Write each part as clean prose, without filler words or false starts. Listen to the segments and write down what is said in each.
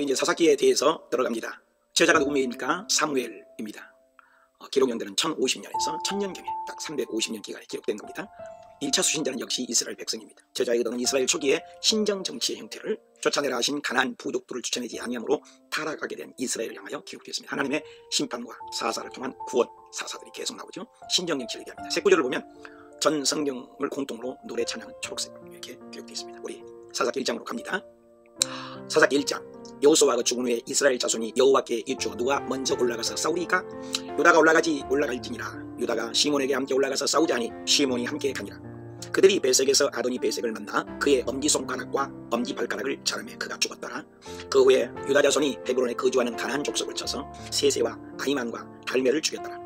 우리 이제 사사기에 대해서 들어갑니다. 저자가 누구입니까? 사무엘입니다. 기록연대는 1050년에서 1000년경에 딱 350년 기간에 기록된 겁니다. 1차 수신자는 역시 이스라엘 백성입니다. 저자의 의도는 이스라엘 초기에 신정 정치의 형태를 쫓아내라 하신 가나안 부족들을 쫓아내지 아니함으로 타락하게 된 이스라엘을 향하여 기록되었습니다. 하나님의 심판과 사사를 통한 구원 사사들이 계속 나오죠. 신정 정치를 얘기합니다. 세 구절을 보면 전 성경을 공통으로 노래 찬양은 초록색 이렇게 기록되어 있습니다. 우리 사사기 1장으로 갑니다. 사사기 1장 여호수아가 죽은 후에 이스라엘 자손이 여호와께 여쭈어 누가 먼저 올라가서 싸우리까? 유다가 올라갈지니라. 유다가 시몬에게 함께 올라가서 싸우자 하니 시몬이 함께 가니라. 그들이 베색에서 아도니 베색을 만나 그의 엄지손가락과 엄지발가락을 자르매 그가 죽었더라. 그 후에 유다 자손이 헤브론에 거주하는 가나안 족속을 쳐서 세세와 아히만과 달메를 죽였더라.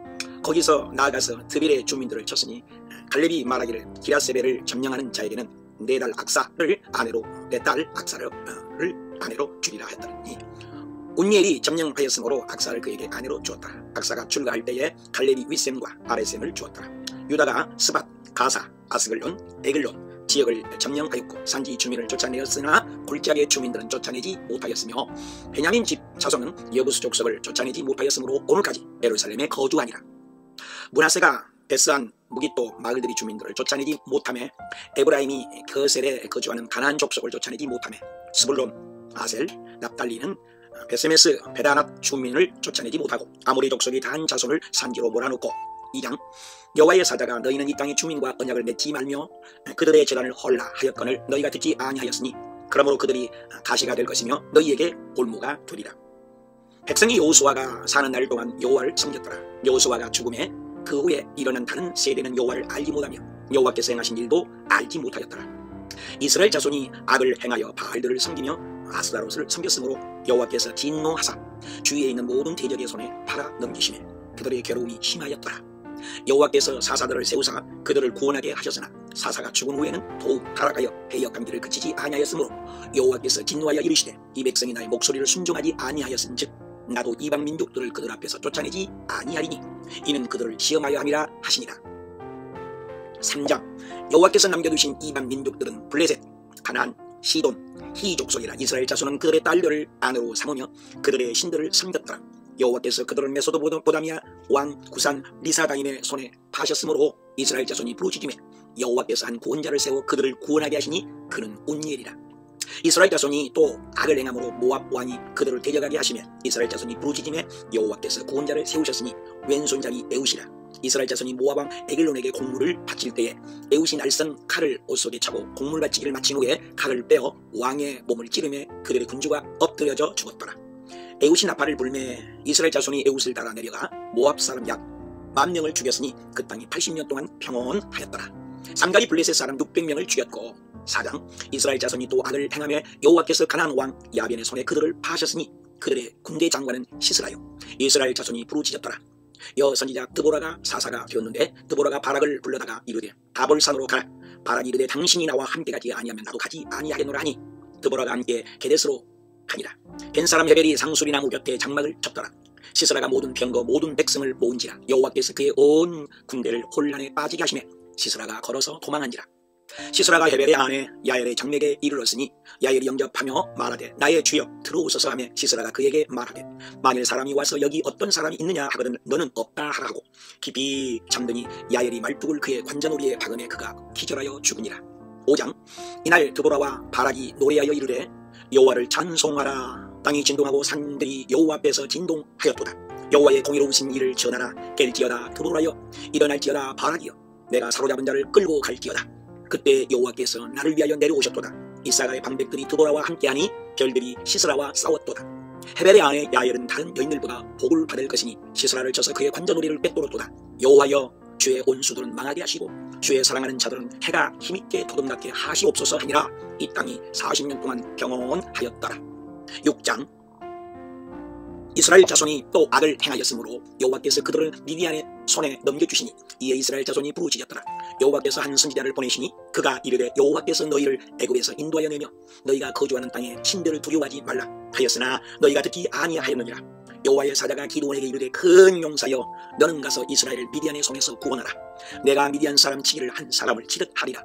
거기서 나아가서 드빌의 주민들을 쳤으니 갈렙이 말하기를 기라세벨을 점령하는 자에게는 내 딸 악사를 아내로 주리라 했더니 운니엘이 점령하였으므로 악사를 그에게 아내로 주었더라. 악사가 출가할 때에 갈렙이 윗셈과 아랫셈을 주었더라. 유다가 스밧, 가사, 아스글론, 에글론 지역을 점령하였고 산지 주민을 쫓아내었으나 골짜기의 주민들은 쫓아내지 못하였으며 베냐민 집 자손은 여부스 족속을 쫓아내지 못하였으므로 오늘까지 예루살렘에 거주하니라. 므낫세가 베스안 무깃도 마을들이 주민들을 쫓아내지 못하며 에브라임이 거셀에 거주하는 가나안 족속을 쫓아내지 못하며 스불론, 아셀, 납달리는 베세메스, 베다낫 주민을 쫓아내지 못하고 아모리 족속이 단 자손을 산지로 몰아넣고 2장 여호와의 사자가 너희는 이 땅의 주민과 언약을 맺지 말며 그들의 재단을 헐라 하였거늘 너희가 듣지 아니하였으니 그러므로 그들이 가시가 될 것이며 너희에게 올무가 되리라. 백성이 여호수아가 사는 날 동안 여호와를 섬겼더라. 여호수아가 죽음에 그 후에 일어난 다른 세대는 여호와를 알지 못하며 여호와께서 행하신 일도 알지 못하였더라. 이스라엘 자손이 악을 행하여 바알들을 섬기며 아스다롯을 섬겼으므로 여호와께서 진노하사 주위에 있는 모든 대적의 손에 팔아 넘기시매 그들의 괴로움이 심하였더라. 여호와께서 사사들을 세우사 그들을 구원하게 하셨으나 사사가 죽은 후에는 더욱 타락하여 해역감기를 그치지 아니하였으므로 여호와께서 진노하여 이르시되 이 백성이 나의 목소리를 순종하지 아니하였은즉 나도 이방 민족들을 그들 앞에서 쫓아내지 아니하리니 이는 그들을 시험하여 함이라 하시니라. 3장 여호와께서 남겨두신 이방 민족들은 블레셋, 가나안, 시돈, 히 족속이라. 이스라엘 자손은 그들의 딸들을 아내로 삼으며 그들의 신들을 섬겼더라. 여호와께서 그들을 메소도보다미아 왕 구산 리사다임의 손에 파셨으므로 이스라엘 자손이 부르짖으며 여호와께서 한 구원자를 세워 그들을 구원하게 하시니 그는 운니엘이라. 이스라엘 자손이 또 악을 행함으로 모압 왕이 그들을 데려가게 하시며 이스라엘 자손이 부르짖으며 여호와께서 구원자를 세우셨으니 왼손잡이 에웃이라. 이스라엘 자손이 모압 왕 에글론에게 공물을 바칠 때에 에웃이 날선 칼을 옷 속에 차고 공물 바치기를 마친 후에 칼을 빼어 왕의 몸을 찌르며 그들의 군주가 엎드려져 죽었더라. 에웃이 나팔을 불매 이스라엘 자손이 에웃을 따라 내려가 모압 사람 약 10,000명을 죽였으니 그 땅이 80년 동안 평온하였더라. 삼가리 블레셋 사람 600명을 죽였고 4장 이스라엘 자손이 또 악을 행하며 여호와께서 가나안 왕 야벤의 손에 그들을 파하셨으니 그들의 군대 장관은 시스라요. 이스라엘 자손이 부르짖었더라. 여선지자 드보라가 사사가 되었는데 드보라가 바락을 불러다가 이르되 다볼산으로 가라. 바락이 이르되 당신이 나와 함께 가지 아니하면 나도 가지 아니하겠노라 하니 드보라가 함께 게데스로 가니라. 벤사람 헤벨이 상수리나무 곁에 장막을 쳤더라. 시스라가 모든 병거 모든 백성을 모은지라. 여호와께서 그의 온 군대를 혼란에 빠지게 하시며 시스라가 걸어서 도망한지라. 시스라가 헤벨의 아내 야엘의 장맥에 이르렀으니 야엘이 영접하며 말하되 나의 주여 들어오소서 하며 시스라가 그에게 말하되 만일 사람이 와서 여기 어떤 사람이 있느냐 하거든 너는 없다 하라 하고 깊이 잠드니 야엘이 말뚝을 그의 관자놀이에 박으매 그가 기절하여 죽으니라. 5장 이날 드보라와 바락이 노래하여 이르되 여호와를 찬송하라. 땅이 진동하고 산들이 여호와 앞에서 진동하였도다. 여호와의 공의로우신 일을 전하라. 깰지어다 드보라여 일어날지어다 바락이여 내가 사로잡은 자를 끌고 갈지어다. 그때 여호와께서 나를 위하여 내려오셨도다. 이사가의 방백들이 드보라와 함께하니 별들이 시스라와 싸웠도다. 헤벨의 아내 야엘은 다른 여인들보다 복을 받을 것이니 시스라를 쳐서 그의 관자놀이를 꿰뚫었도다. 여호와여 주의 온수들은 망하게 하시고 주의 사랑하는 자들은 해가 힘있게 도둑나게 하시옵소서 하니라. 이 땅이 40년 동안 평온하였더라. 6장 이스라엘 자손이 또 악을 행하였으므로 여호와께서 그들을 미디안의 손에 넘겨주시니 이에 이스라엘 자손이 부르짖었더라. 여호와께서 한 선지자를 보내시니 그가 이르되 여호와께서 너희를 애굽에서 인도하여 내며 너희가 거주하는 땅에 신들을 두려워하지 말라 하였으나 너희가 듣지 아니하였느니라. 여호와의 사자가 기드온에게 이르되 큰 용사여 너는 가서 이스라엘을 미디안의 손에서 구원하라. 내가 미디안 사람 치기를 한 사람을 치듯 하리라.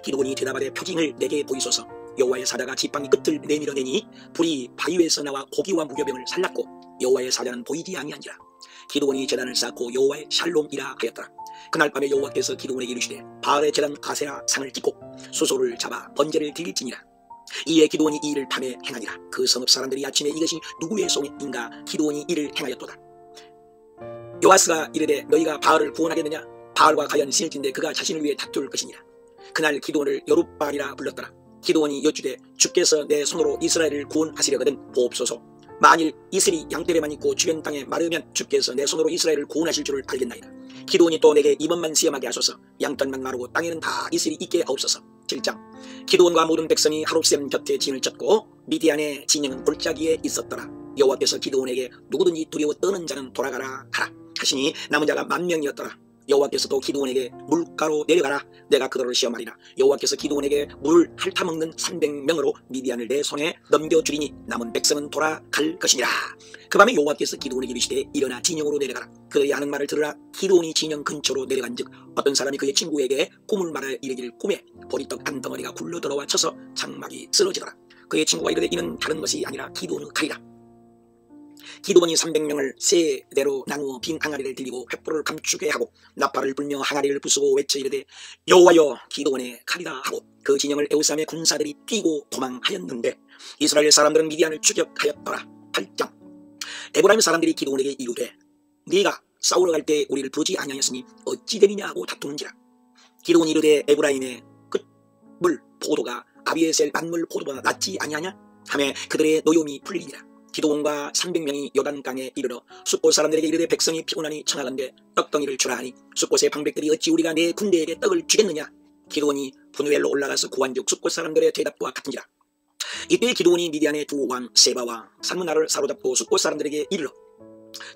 기드온이 대답하되 표징을 내게 보이소서. 여호와의 사자가 지팡이 끝을 내밀어내니 불이 바위에서 나와 고기와 무교병을 살랐고 여호와의 사자는 보이지 아니한지라. 기드온이 제단을 쌓고 여호와의 샬롬이라 하였더라. 그날 밤에 여호와께서 기드온에게 이르시되 바알의 제단 아세라 상을 찍고 수소를 잡아 번제를 드릴지니라. 이에 기드온이 이 일을 밤에 행하니라. 그 성읍 사람들이 아침에 이것이 누구의 소인가 기드온이 이를 행하였도다. 요아스가 이르되 너희가 바알을 구원하겠느냐? 바알과 과연 신일진데 그가 자신을 위해 다툴 것이니라. 그날 기드온을 여룻바알이라 불렀더라. 기드온이 여쭈되 주께서 내 손으로 이스라엘을 구원하시려거든 보옵소서. 만일 이슬이 양떼에만 있고 주변 땅에 마르면 주께서 내 손으로 이스라엘을 구원하실 줄을 알겠나이다. 기드온이 또 내게 이번만 시험하게 하소서. 양털만 마르고 땅에는 다 이슬이 있게 하옵소서. 7장. 기드온과 모든 백성이 하룹셈 곁에 진을 쳤고 미디안의 진영은 골짜기에 있었더라. 여호와께서 기드온에게 누구든지 두려워 떠는 자는 돌아가라 하라 하시니 남은 자가 10,000명이었더라. 여호와께서도 기드온에게 물가로 내려가라. 내가 그들을 시험하리라. 여호와께서 기드온에게 물을 핥아먹는 300명으로 미디안을 내 손에 넘겨주리니 남은 백성은 돌아갈 것이니라. 그 밤에 여호와께서 기드온에게 이르시되 일어나 진영으로 내려가라. 그들이 하는 말을 들으라. 기드온이 진영 근처로 내려간즉 어떤 사람이 그의 친구에게 꿈을 말하여 이르기를 꿈에 보리떡 한 덩어리가 굴러 들어와 쳐서 장막이 쓰러지더라. 그의 친구가 이르되 이는 다른 것이 아니라 기드온의 칼이라. 기드온이 300명을 세 대로 나누어 빈 항아리를 들리고 횃불을 감추게 하고 나팔을 불며 항아리를 부수고 외쳐 이르되 여호와여 기드온의 칼이라 하고 그 진영을 에우삼의 군사들이 뛰고 도망하였는데 이스라엘 사람들은 미디안을 추격하였더라. 8장. 에브라임 사람들이 기드온에게 이르되 네가 싸우러 갈 때 우리를 부르지 아니하였으니 어찌 되느냐 하고 다투는지라. 기드온이 이르되 에브라임의 끝물 포도가 아비에셀 만물 포도보다 낫지 아니하냐 하며 그들의 노염이 풀리니라. 기드온과 300명이 요단강에 이르러 숫곳 사람들에게 이르되 백성이 피곤하니 청하건대 떡덩이를 주라 하니 숫곳의 방백들이 어찌 우리가 내 군대에게 떡을 주겠느냐. 기드온이 분우엘로 올라가서 구한즉 숫곳 사람들의 대답과 같은지라. 이때 기드온이 미디안의 두 왕 세바와 살문나를 사로잡고 숫곳 사람들에게 이르러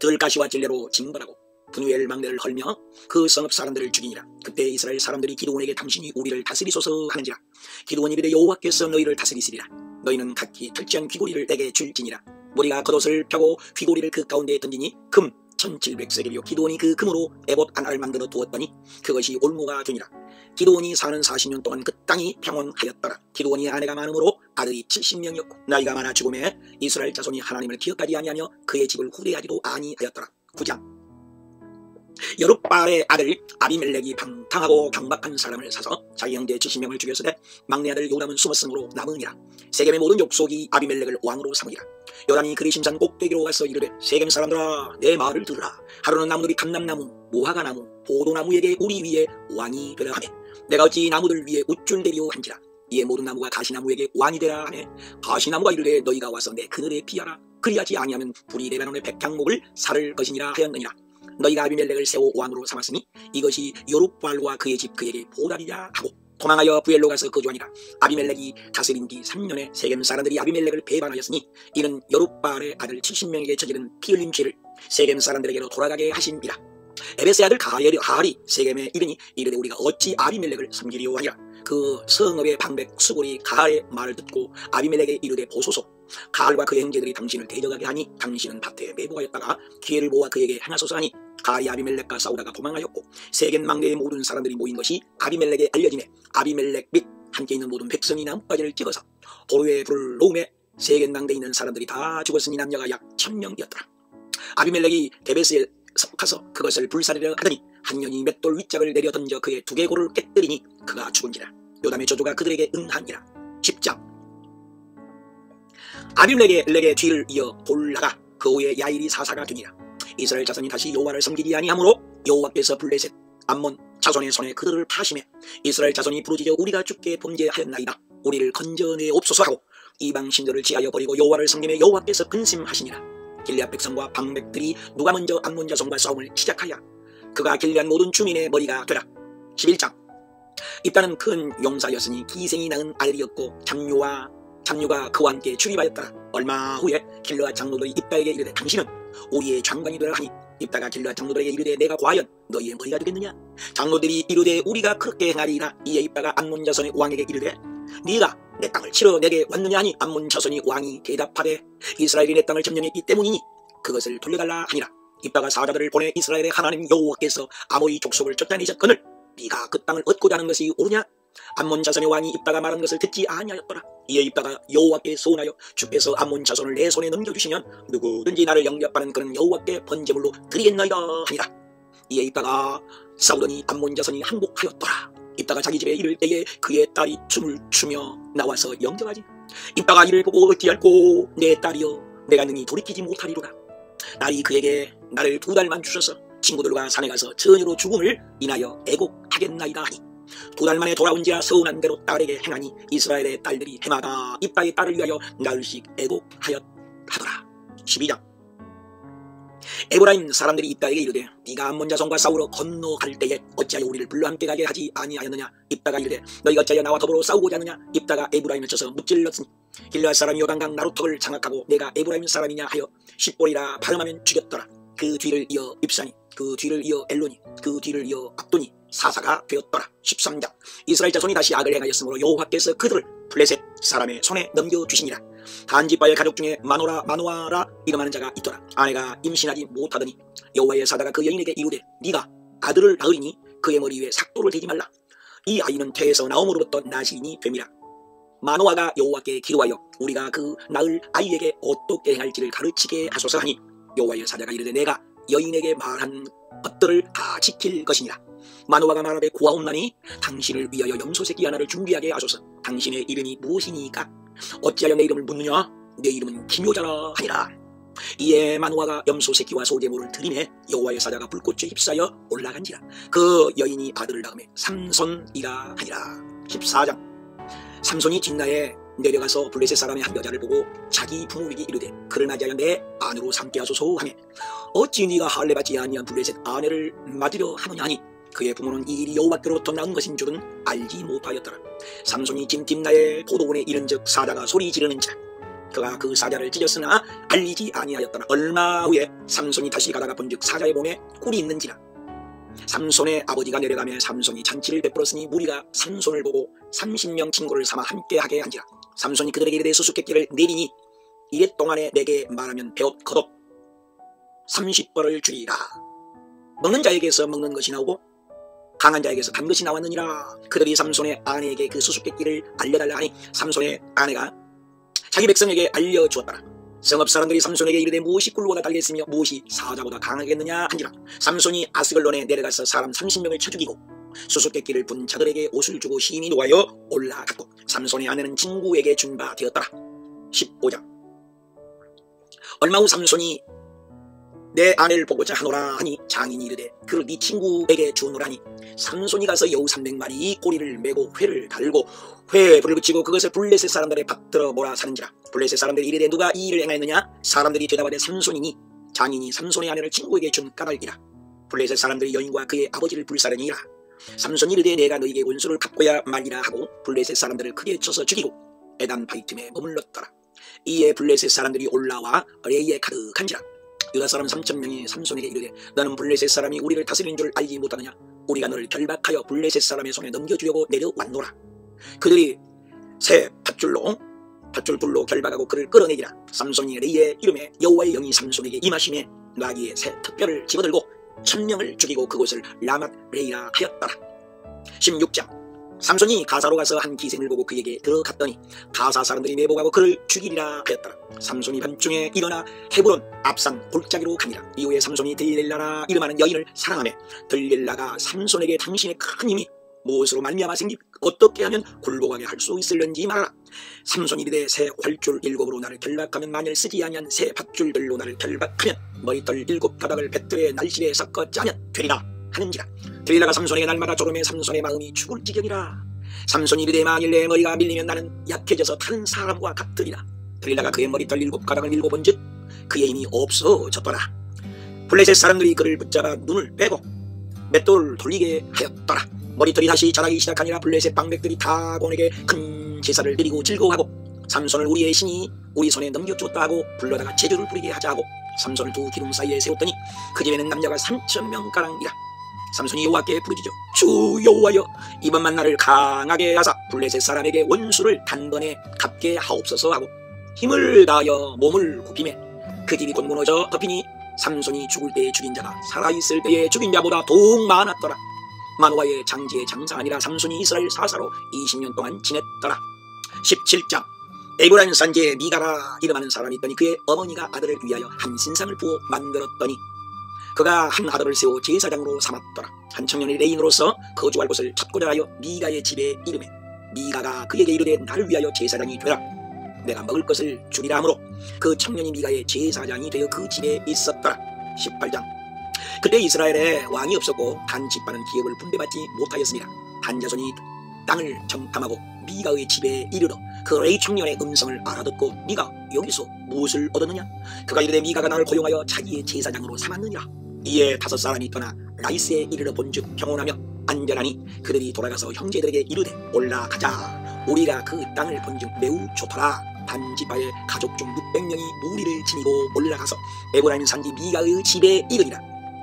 들가시와 진레로 징벌하고 분우엘 망대를 헐며 그 성읍 사람들을 죽이니라. 그때 이스라엘 사람들이 기드온에게 당신이 우리를 다스리소서 하는지라. 기드온이 이르되 여호와께서 너희를 다스리시리라. 너희는 각기 탈취한 귀고리를 내게 줄지니라. 우리가 겉옷을 펴고 귀고리를 그 가운데에 던지니 금 1700세겔이요 기드온이 그 금으로 에봇 하나를 만들어 두었더니 그것이 올무가 되니라. 기드온이 사는 40년 동안 그 땅이 평온하였더라. 기드온이 아내가 많으므로 아들이 70명이었고 나이가 많아 죽음에 이스라엘 자손이 하나님을 기억하지 아니하며 그의 집을 후대하지도 아니하였더라. 9장. 여룻바알의 아들 아비멜렉이 방탕하고 경박한 사람을 사서 자기 형제 70명을 죽였으되 막내 아들 요담은 숨었으므로 남으니라. 세겜의 모든 족속이 아비멜렉을 왕으로 삼으니라. 요담이 그리심산 꼭대기로 가서 이르되 세겜 사람들아 내 말을 들으라. 하루는 나무들이 감람나무 무화과나무 포도나무에게 우리 위에 왕이 되라 하매 내가 어찌 나무들 위에 우쭐대리오 한지라. 이에 모든 나무가 가시나무에게 왕이 되라 하매 가시나무가 이르되 너희가 와서 내 그늘에 피하라. 그리하지 아니하면 불이 레바논의 백향목을 살을 것이니라 하였느니라. 너희가 아비멜렉을 세워 왕으로 삼았으니 이것이 여룻바알과 그의 집 그에게 보답이라 하고 도망하여 부엘로 가서 거주하니라. 아비멜렉이 다스린 뒤 3년에 세겜 사람들이 아비멜렉을 배반하였으니 이는 여룻바알의 아들 70명에게 저지른 피 흘린 죄를 세겜 사람들에게로 돌아가게 하심이라. 에베스의 아들 가알이 세겜에 이르니 이르되 우리가 어찌 아비멜렉을 섬기리오 하니라. 그 성읍의 방백 수골이 가알의 말을 듣고 아비멜렉에 이르되 보소서. 가알과 그의 형제들이 당신을 대적하게 하니 당신은 밭에 매복하였다가 기회를 모아 그에게 행하소서 하니 가알이 아비멜렉과 싸우다가 도망하였고 세겜 망대의 모든 사람들이 모인 것이 아비멜렉에 알려지매 아비멜렉 및 함께 있는 모든 백성이 나뭇가지를 찍어서 도로에 불을 놓음에 세겜 망대에 있는 사람들이 다 죽었으니 남녀가 약 1000명이었더라. 아비멜렉이 데베스에 가서 그것을 불사르려 하더니 한 년이 맷돌 윗짝을 내려 던져 그의 두개골을 깨뜨리니 그가 죽은지라. 요담의 저주가 그들에게 응하니라. 10장. 아비멜렉의 뒤를 이어 골라가 그 후에 야일이 사사가 되니라. 이스라엘 자손이 다시 여호와를 섬기지 아니하므로 여호와께서 블레셋 암몬 자손의 손에 그들을 파심해 이스라엘 자손이 부르짖어 우리가 주께 범죄하였나이다. 우리를 건져내옵소서 하고 이방 신들을 지하여 버리고 여호와를 섬기며 여호와께서 근심하시니라. 길앗 백성과 방백들이 누가 먼저 암몬 자손과 싸움을 시작하여 그가 길앗 모든 주민의 머리가 되라. 11장. 입다는 큰 용사였으니 기생이 낳은 아들이었고 잡류가 그와 함께 출입하였더라. 얼마 후에 길앗 장로들이 입다에게 이르되 당신은 우리의 장관이 되라 하니 입다가 길앗 장로들에게 이르되 내가 과연 너희의 머리가 되겠느냐. 장로들이 이르되 우리가 그렇게 행하리이다. 이에 입다가 암몬 자손의 왕에게 이르되 네가 내 땅을 치러 내게 왔느냐 하니 암몬 자손이 왕이 대답하되 이스라엘이 내 땅을 점령했기 때문이니 그것을 돌려달라 하니라. 입다가 사자들을 보내 이스라엘의 하나님 여호와께서 아모리 족속을 쫓아내셨거늘 네가 그 땅을 얻고자 하는 것이 옳으냐. 암몬 자손의 왕이 입다가 말한 것을 듣지 아니하였더라. 이에 입다가 여호와께 서운하여 주께서 암몬 자손을 내 손에 넘겨주시면 누구든지 나를 영접하는 그는 여호와께 번제물로 드리겠나이다 하니라. 이에 입다가 싸우더니 암몬 자손이 항복하였더라. 입다가 자기 집에 이를 때에 그의 딸이 춤을 추며 나와서 영접하지. 입다가 이를 보고 어찌할꼬 내 딸이여 내가 능히 돌이키지 못하리로다. 딸이 그에게 나를 2달만 주셔서 친구들과 산에 가서 처녀로 죽음을 인하여 애곡하겠나이다 하니 2달 만에 돌아온지라 서운한 대로 딸에게 행하니 이스라엘의 딸들이 해마다 입다의 딸을 위하여 나흘씩 애곡하였더라. 12장. 에브라임 사람들이 입다에게 이르되 네가 암몬 자손과 싸우러 건너갈 때에 어찌하여 우리를 불러 함께 가게 하지 아니하였느냐. 입다가 이르되 너희가 어찌하여 나와 더불어 싸우고자 하느냐. 입다가 에브라임을 쳐서 무찔렀으니 길르앗 사람이 요단강 나루턱을 장악하고 내가 에브라임 사람이냐 하여 십볼이라 발음하면 죽였더라. 그 뒤를 이어 입산이, 그 뒤를 이어 엘론이, 그 뒤를 이어 압돈이 사사가 되었더라. 13장. 이스라엘 자손이 다시 악을 행하였으므로 여호와께서 그들을 블레셋 사람의 손에 넘겨주시니라. 단지파의 가족 중에 마노아라 이름하는 자가 있더라. 아내가 임신하지 못하더니 여호와의 사자가 그 여인에게 이르되 네가 아들을 낳으리니 그의 머리 위에 삭도를 대지 말라. 이 아이는 태에서 나옴으로부터 나시인이 됨이라. 마노아가 여호와께 기도하여 우리가 그 낳을 아이에게 어떻게 행할지를 가르치게 하소서 하니 여호와의 사자가 이르되 내가 여인에게 말한 것들을 다 지킬 것이니라. 마노아가 말하되 고아옵나니 당신을 위하여 염소 새끼 하나를 준비하게 하소서. 당신의 이름이 무엇이니까? 어찌하여 내 이름을 묻느냐? 내 이름은 기묘자라 하니라. 이에 마노아가 염소 새끼와 소제물을 드리매 여호와의 사자가 불꽃에 휩싸여 올라간지라. 그 여인이 아들을 낳음에 삼손이라 하니라. 14장. 삼손이 뒷나에 내려가서 블레셋 사람의 한 여자를 보고 자기 부모에게 이르되 그를 맞이하여 내 아내로 삼게 하소서 하며 어찌 네가 할례 받지 아니한 블레셋 아내를 맞으려 하느냐 하니 그의 부모는 이 일이 여호와께로부터 나온 것인 줄은 알지 못하였더라. 삼손이 짐 뒷나에 포도원에 이른즉 사자가 소리 지르는지라. 그가 그 사자를 찢었으나 알리지 아니하였더라. 얼마 후에 삼손이 다시 가다가 본즉 사자의 몸에 꿀이 있는지라. 삼손의 아버지가 내려가며 삼손이 잔치를 베풀었으니 무리가 삼손을 보고 30명 친구를 삼아 함께하게 한지라. 삼손이 그들에게 이르되 수수께끼를 내리니 이래 동안에 내게 말하면 배옷 겉옷 30벌을 주리라. 먹는 자에게서 먹는 것이 나오고 강한 자에게서 단 것이 나왔느니라. 그들이 삼손의 아내에게 그 수수께끼를 알려달라 하니 삼손의 아내가 자기 백성에게 알려주었더라. 성읍 사람들이 삼손에게 이르되 무엇이 꿀보다 달겠으며 무엇이 사자보다 강하겠느냐 한지라. 삼손이 아스글론에 내려가서 사람 30명을 쳐 죽이고 수수께끼를 분 자들에게 옷을 주고 심히 노하여 올라갔고 삼손의 아내는 친구에게 준 바 되었더라. 15장. 얼마 후 삼손이 내 아내를 보고자 하노라 하니 장인이 이르되 그를 네 친구에게 주노라니 삼손이 가서 여우 300마리 꼬리를 메고 회를 달고 회에 불을 붙이고 그것을 블레셋 사람들의 밭들어 몰아 사는지라. 블레셋 사람들이 이르되 누가 이 일을 행하였느냐. 사람들이 대답하되 삼손이니. 장인이 삼손의 아내를 친구에게 준 까닭이라. 블레셋 사람들이 여인과 그의 아버지를 불사르니라. 삼손이 이르되 내가 너희에게 원수를 갚고야 말리라 하고 블레셋 사람들을 크게 쳐서 죽이고 에단 바이틈에 머물렀더라. 이에 블레셋 사람들이 올라와 레이에 가득한지라. 유다 사람 3,000명이 삼손에게 이르되 너는 블레셋 사람이 우리를 다스리는 줄 알지 못하느냐. 우리가 너를 결박하여 블레셋 사람의 손에 넘겨주려고 내려왔노라. 그들이 새 밧줄불로 결박하고 그를 끌어내기라. 삼손이 레이의 이름에 여호와의 영이 삼손에게 임하심에 나귀의 새 턱뼈를 집어들고 1,000명을 죽이고 그곳을 라맛 레이라 하였더라. 16장. 삼손이 가사로 가서 한 기생을 보고 그에게 들어갔더니 가사 사람들이 매복하고 그를 죽이리라 하였더라. 삼손이 밤중에 일어나 헤브론 앞산 골짜기로 가니라. 이후에 삼손이 들릴라라 이름하는 여인을 사랑하며 들릴라가 삼손에게 당신의 큰 힘이 무엇으로 말미암아 생기 어떻게 하면 굴복하게 할 수 있을는지 말하라. 삼손이 이르되 새 활줄 7으로 나를 결박하면 만일 쓰지 아니한 새 밧줄들로 나를 결박하면 머리털 7가닥을 뱃들에 날실에 섞어 짜면 되리라 하는지라. 들릴라가 삼손에게 날마다 조름해 삼손의 마음이 죽을 지경이라. 삼손이 이르되 만일 내 머리가 밀리면 나는 약해져서 다른 사람과 같으리라. 들릴라가 그의 머리털 7가닥을 밀고본즉 그의 힘이 없어졌더라. 블레셋 사람들이 그를 붙잡아 눈을 빼고 맷돌을 돌리게 하였더라. 머리털이 다시 자라기 시작하니라. 블레셋 방백들이 다곤에게 큰 제사를 드리고 즐거워하고 삼손을 우리의 신이 우리 손에 넘겨주었다 하고 불러다가 제주를 부리게 하자 하고 삼손을 두 기둥 사이에 세웠더니 그 집에는 남자가 3,000명가량이라. 삼손이 여호와께 부르짖어 주 여호와여 이번만 나를 강하게 하사 블레셋 사람에게 원수를 단번에 갚게 하옵소서 하고 힘을 다하여 몸을 굽히매 그 집이 곧 무너져 덮이니 삼손이 죽을 때에 죽인 자가 살아있을 때에 죽인 자보다 더욱 많았더라. 마노아의 장지의 장사 아니라 삼손이 이스라엘 사사로 20년 동안 지냈더라. 17장. 에브라임 산지에 미가라 이름하는 사람이 있더니 그의 어머니가 아들을 위하여 한 신상을 부어 만들었더니 그가 한 아들을 세워 제사장으로 삼았더라. 한 청년이 레인으로서 거주할 곳을 찾고자 하여 미가의 집에 이르매 미가가 그에게 이르되 나를 위하여 제사장이 되라. 내가 먹을 것을 주리라 하므로 그 청년이 미가의 제사장이 되어 그 집에 있었더라. 18장. 그때 이스라엘에 왕이 없었고 단 집안은 기업을 분배받지 못하였습니다. 단 자손이 땅을 정탐하고 미가의 집에 이르러 그 레이 청년의 음성을 알아듣고 네가 여기서 무엇을 얻었느냐? 그가 이르되 미가가 나를 고용하여 자기의 제사장으로 삼았느니라. 이에 5 사람이 떠나 라이스에 이르러 본즉 평온하며 안전하니 그들이 돌아가서 형제들에게 이르되 올라가자. 우리가 그 땅을 본즉 매우 좋더라. 단지파의 가족 중 600명이 무리를 지니고 올라가서 에브라임 산지 미가의 집에 이르니라.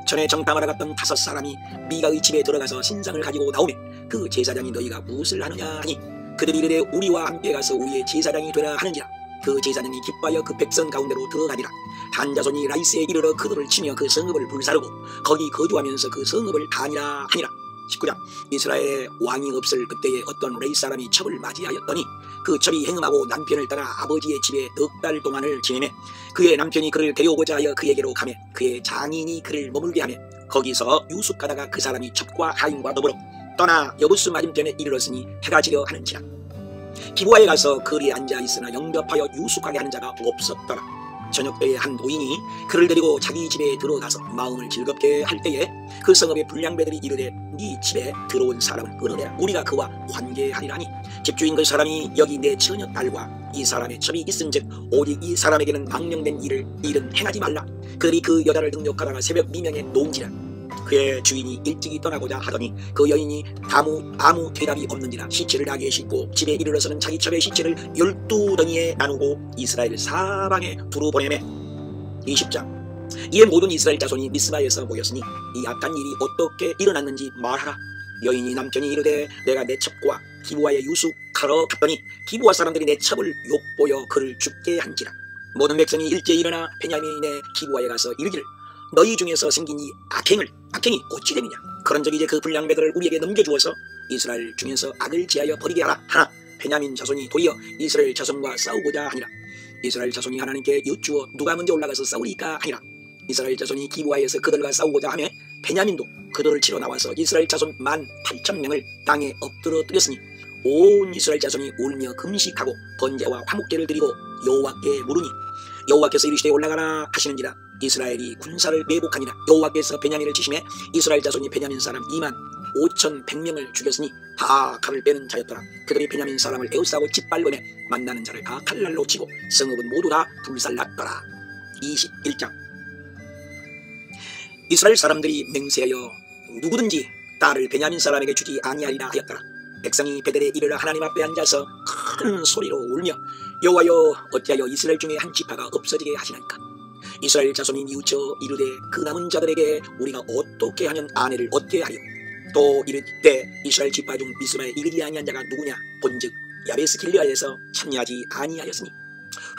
전에 정탐하러 갔던 5 사람이 미가의 집에 들어가서 신상을 가지고 나오매 그 제사장이 너희가 무엇을 하느냐 하니 그들이 이르되 우리와 함께 가서 우리의 제사장이 되라 하는지라. 그 제사장이 기뻐하여 그 백성 가운데로 들어가니라. 단 자손이 라이스에 이르러 그들을 치며 그 성읍을 불사르고 거기 거주하면서 그 성읍을 다니라 하니라. 19장. 이스라엘에 왕이 없을 그때에 어떤 레이 사람이 첩을 맞이하였더니 그 첩이 행음하고 남편을 따라 아버지의 집에 6달 동안을 지내매 그의 남편이 그를 데려오고자 하여 그에게로 가매 그의 장인이 그를 머물게 하매 거기서 유숙하다가 그 사람이 첩과 하인과 더불어 떠나 여부스 맞은편에 이르렀으니 해가 지려 하는지라. 기부하에 가서 거리에 앉아 있으나 영접하여 유숙하게 하는 자가 없었더라. 저녁 때에 한 노인이 그를 데리고 자기 집에 들어가서 마음을 즐겁게 할 때에 그 성읍의 불량배들이 이르되 네 집에 들어온 사람을 끌어내라. 우리가 그와 관계하리라니. 집주인 그 사람이 여기 내 처녀 딸과 이 사람의 첩이 있은즉 오직 이 사람에게는 망령된 일은 행하지 말라. 그들이 그 여자를 능욕하다가 새벽 미명에 놓은지라. 그의 주인이 일찍이 떠나고자 하더니 그 여인이 아무 대답이 없는지라 시체를 나귀에 싣고 집에 이르러서는 자기 첩의 시체를 12덩이에 나누고 이스라엘 사방에 두루 보내매. 20장. 이에 모든 이스라엘 자손이 미스바에서 모였으니 이 악한 일이 어떻게 일어났는지 말하라. 여인이 남편이 이르되 내가 내 첩과 기부하에 유숙하러 갔더니 기부하 사람들이 내 첩을 욕보여 그를 죽게 한지라. 모든 백성이 일제히 일어나 베냐민의 기부하에 가서 이르기를 너희 중에서 생긴 이 악행이 어찌 됨이냐. 그런즉 이제 그 불량배들을 우리에게 넘겨주어서 이스라엘 중에서 악을 지하여 버리게 하라 하나 베냐민 자손이 도리어 이스라엘 자손과 싸우고자 하니라. 이스라엘 자손이 하나님께 여쭈어 누가 먼저 올라가서 싸우리까 하니라. 이스라엘 자손이 기부하에서 그들과 싸우고자 하며 베냐민도 그들을 치러 나와서 이스라엘 자손 18,000명을 땅에 엎드러뜨렸으니 온 이스라엘 자손이 울며 금식하고 번제와 화목제를 드리고 여호와께 물으니 여호와께서 이르시되 올라가라 하시는지라. 이스라엘이 군사를 매복하니라. 여호와께서 베냐민을 치심해 이스라엘 자손이 베냐민 사람 25,100명을 죽였으니 다 칼을 빼는 자였더라. 그들이 베냐민 사람을 에우싸고 짓밟으며 만나는 자를 다 칼날로 치고 성읍은 모두 다 불살랐더라. 21장. 이스라엘 사람들이 맹세하여 누구든지 딸을 베냐민 사람에게 주지 아니하리라 하였더라. 백성이 베델에 이르러 하나님 앞에 앉아서 큰 소리로 울며 여호와여 어찌하여 이스라엘 중에 한 지파가 없어지게 하시나이까. 이스라엘 자손이 뉘우쳐 이르되 그 남은 자들에게 우리가 어떻게 하면 아내를 얻게 하리요. 또 이르되 이스라엘 지파 중 미스바에 이르지 아니한 자가 누구냐. 본즉 야베스 길르앗에서 참여하지 아니하였으니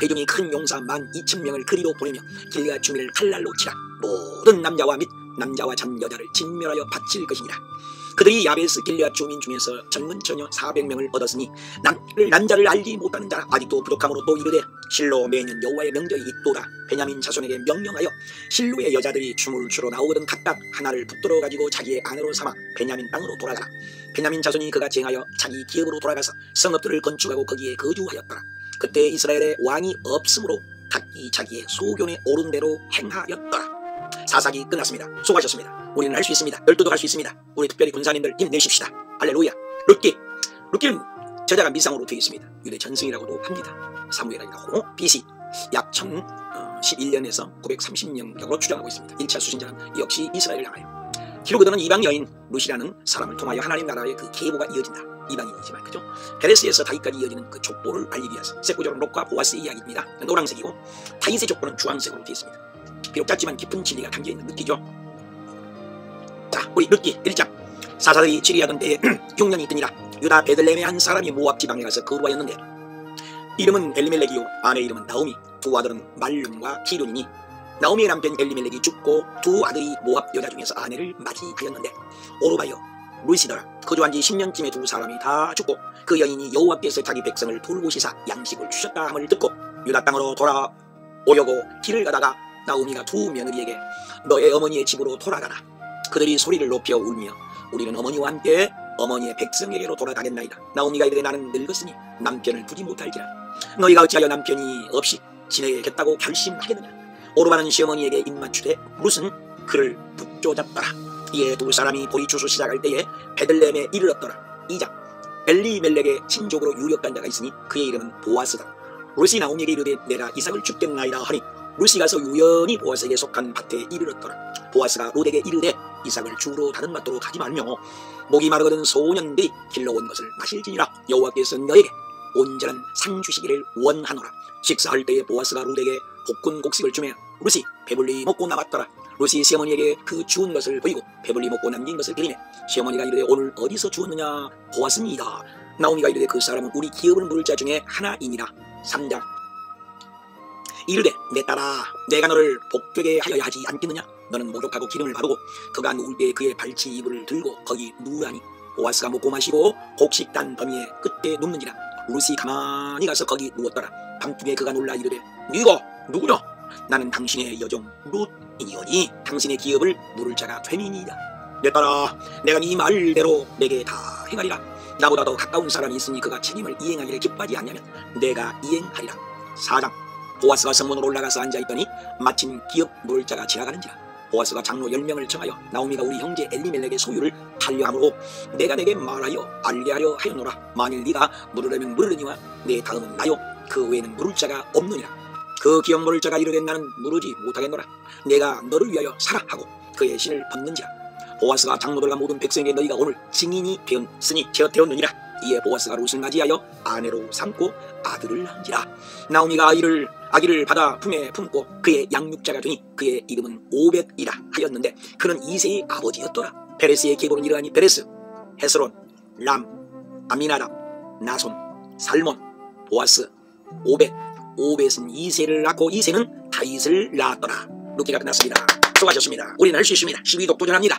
회중이 큰 용사 12,000명을 그리로 보내며 길르앗 주민을 칼날로 치라. 모든 남자와 및 남자와 잔 여자를 진멸하여 바칠 것이니라. 그들이 야베스 길르앗 주민 중에서 젊은 처녀 400명을 얻었으니 난자를 알지 못하는 자라 아직도 부족함으로 또 이르되 실로 매년 여호와의 명절이 있도다. 베냐민 자손에게 명령하여 실로의 여자들이 춤을 추러 나오거든 각각 하나를 붙들어 가지고 자기의 아내로 삼아 베냐민 땅으로 돌아가라. 베냐민 자손이 그같이 행하여 자기 기업으로 돌아가서 성읍들을 건축하고 거기에 거주하였더라. 그때 이스라엘에 왕이 없으므로 각기 자기의 소견에 오른 대로 행하였더라. 사사기 끝났습니다. 수고하셨습니다. 우리는 할 수 있습니다. 열두도 할 수 있습니다. 우리 특별히 군사님들 힘내십시다. 할렐루야. 룻기는 저자가 미상으로 되어 있습니다. 유대 전승이라고도 합니다. 사무엘하고 BC 약 1011년에서 930년경으로 추정하고 있습니다. 1차 수신자는 역시 이스라엘을 향하여 기록으로는 이방 여인 룻이라는 사람을 통하여 하나님 나라의 그 계보가 이어진다. 이방인이지만 그죠? 페레스에서 다윗까지 이어지는 그 족보를 알리기 위해서 색구절은 롯과 보아스의 이야기입니다. 노란색이고 다윗의 족보는 주황색으로 되어 있습니다. 비록 짧지만 깊은 진리가 담겨있는 룻기죠. 자, 우리 룻기 1장. 사사들이 치리하던 때에 6년이 있더니라. 유다 베들레헴의 한 사람이 모압 지방에 가서 거루하였는데 이름은 엘리멜렉이요 아내 이름은 나오미. 두 아들은 말룸과 기륜이니 나오미의 남편 엘리멜렉이 죽고 두 아들이 모압 여자 중에서 아내를 맞이하였는데 오르바여 루시더라. 거주한 지 10년쯤에 두 사람이 다 죽고 그 여인이 여호와께서 자기 백성을 돌보시사 양식을 주셨다 함을 듣고 유다 땅으로 돌아오려고 길을 가다가 나오미가 두 며느리에게 너의 어머니의 집으로 돌아가라. 그들이 소리를 높여 울며 우리는 어머니와 함께 어머니의 백성에게로 돌아가겠나이다. 나오미가 이르되 나는 늙었으니 남편을 두지 못할지라. 너희가 어찌하여 남편이 없이 지내겠다고 결심하겠느냐. 오르바는 시어머니에게 입맞추되 룻은 그를 붙조잡더라. 이에 두 사람이 보리 추수 시작할 때에 베들레헴에 이르렀더라. 2장 엘리멜렉의 친족으로 유력한 자가 있으니 그의 이름은 보아스다. 룻이 나오미에게 이르되 내가 이삭을 줍겠나이다 하니 룻이 가서 우연히 보아스에게 속한 밭에 이르렀더라. 보아스가 룻에게 이르되 이삭을 주로 다른 밭으로 가지 말며 목이 마르거든 소년들이 길러온 것을 마실지니라. 여호와께서 너에게 온전한 상 주시기를 원하노라. 식사할 때에 보아스가 룻에게 볶은 곡식을 주며 룻이 배불리 먹고 남았더라. 룻이 시어머니에게 그 주운 것을 보이고 배불리 먹고 남긴 것을 드리매 시어머니가 이르되 오늘 어디서 주었느냐. 보았습니다. 나오미가 이르되 그 사람은 우리 기업을 물을 자 중에 하나이니라. 3장 이르되 내 딸아 내가 너를 복되게 하여야 하지 않겠느냐. 너는 목욕하고 기름을 바르고 그가 누울 때 그의 발치 이불을 들고 거기 누우라니. 보아스가 먹고 마시고 곡식 단 더미에 끝에 눕는지라. 룻이 가만히 가서 거기 누웠더라. 밤중에 그가 놀라 이르되 네가 누구냐. 나는 당신의 여종 룻이니오니 당신의 기업을 물을 자가 되니이다. 내 딸아 내가 네 말대로 내게 다 행하리라. 나보다 더 가까운 사람이 있으니 그가 책임을 이행하기를 기뻐하지 않냐면 내가 이행하리라. 4장 보아스가 성문으로 올라가서 앉아있더니 마침 기업 물을 자가 지나가는지라. 보아스가 장로 10명을 청하여 나오미가 우리 형제 엘리멜렉의 소유를 팔려 함으로 내가 내게 말하여 알게하려 하였노라. 만일 네가 물으려면 물으려니와 내 다음은 나요 그 외에는 물을 자가 없느니라. 그 기업 물을 자가 이르되 나는 물으지 못하겠노라. 내가 너를 위하여 사라 하고 그의 신을 벗는지라. 보아스가 장로들과 모든 백성에게 너희가 오늘 증인이 되었느니라. 이에 보아스가 룻을 맞이하여 아내로 삼고 아들을 낳은지라. 나오미가 아기를 받아 품에 품고 그의 양육자가 되니 그의 이름은 오벳이라 하였는데 그는 이세의 아버지였더라. 베레스의 계보는 이러하니 베레스, 헤스론, 람, 아미나답, 나손, 살몬, 보아스, 오벳. 오벳은 이세를 낳고 이세는 다윗을 낳았더라. 룻기가 끝났습니다. 수고하셨습니다. 우리는 할 수 있습니다. 12독도전합니다.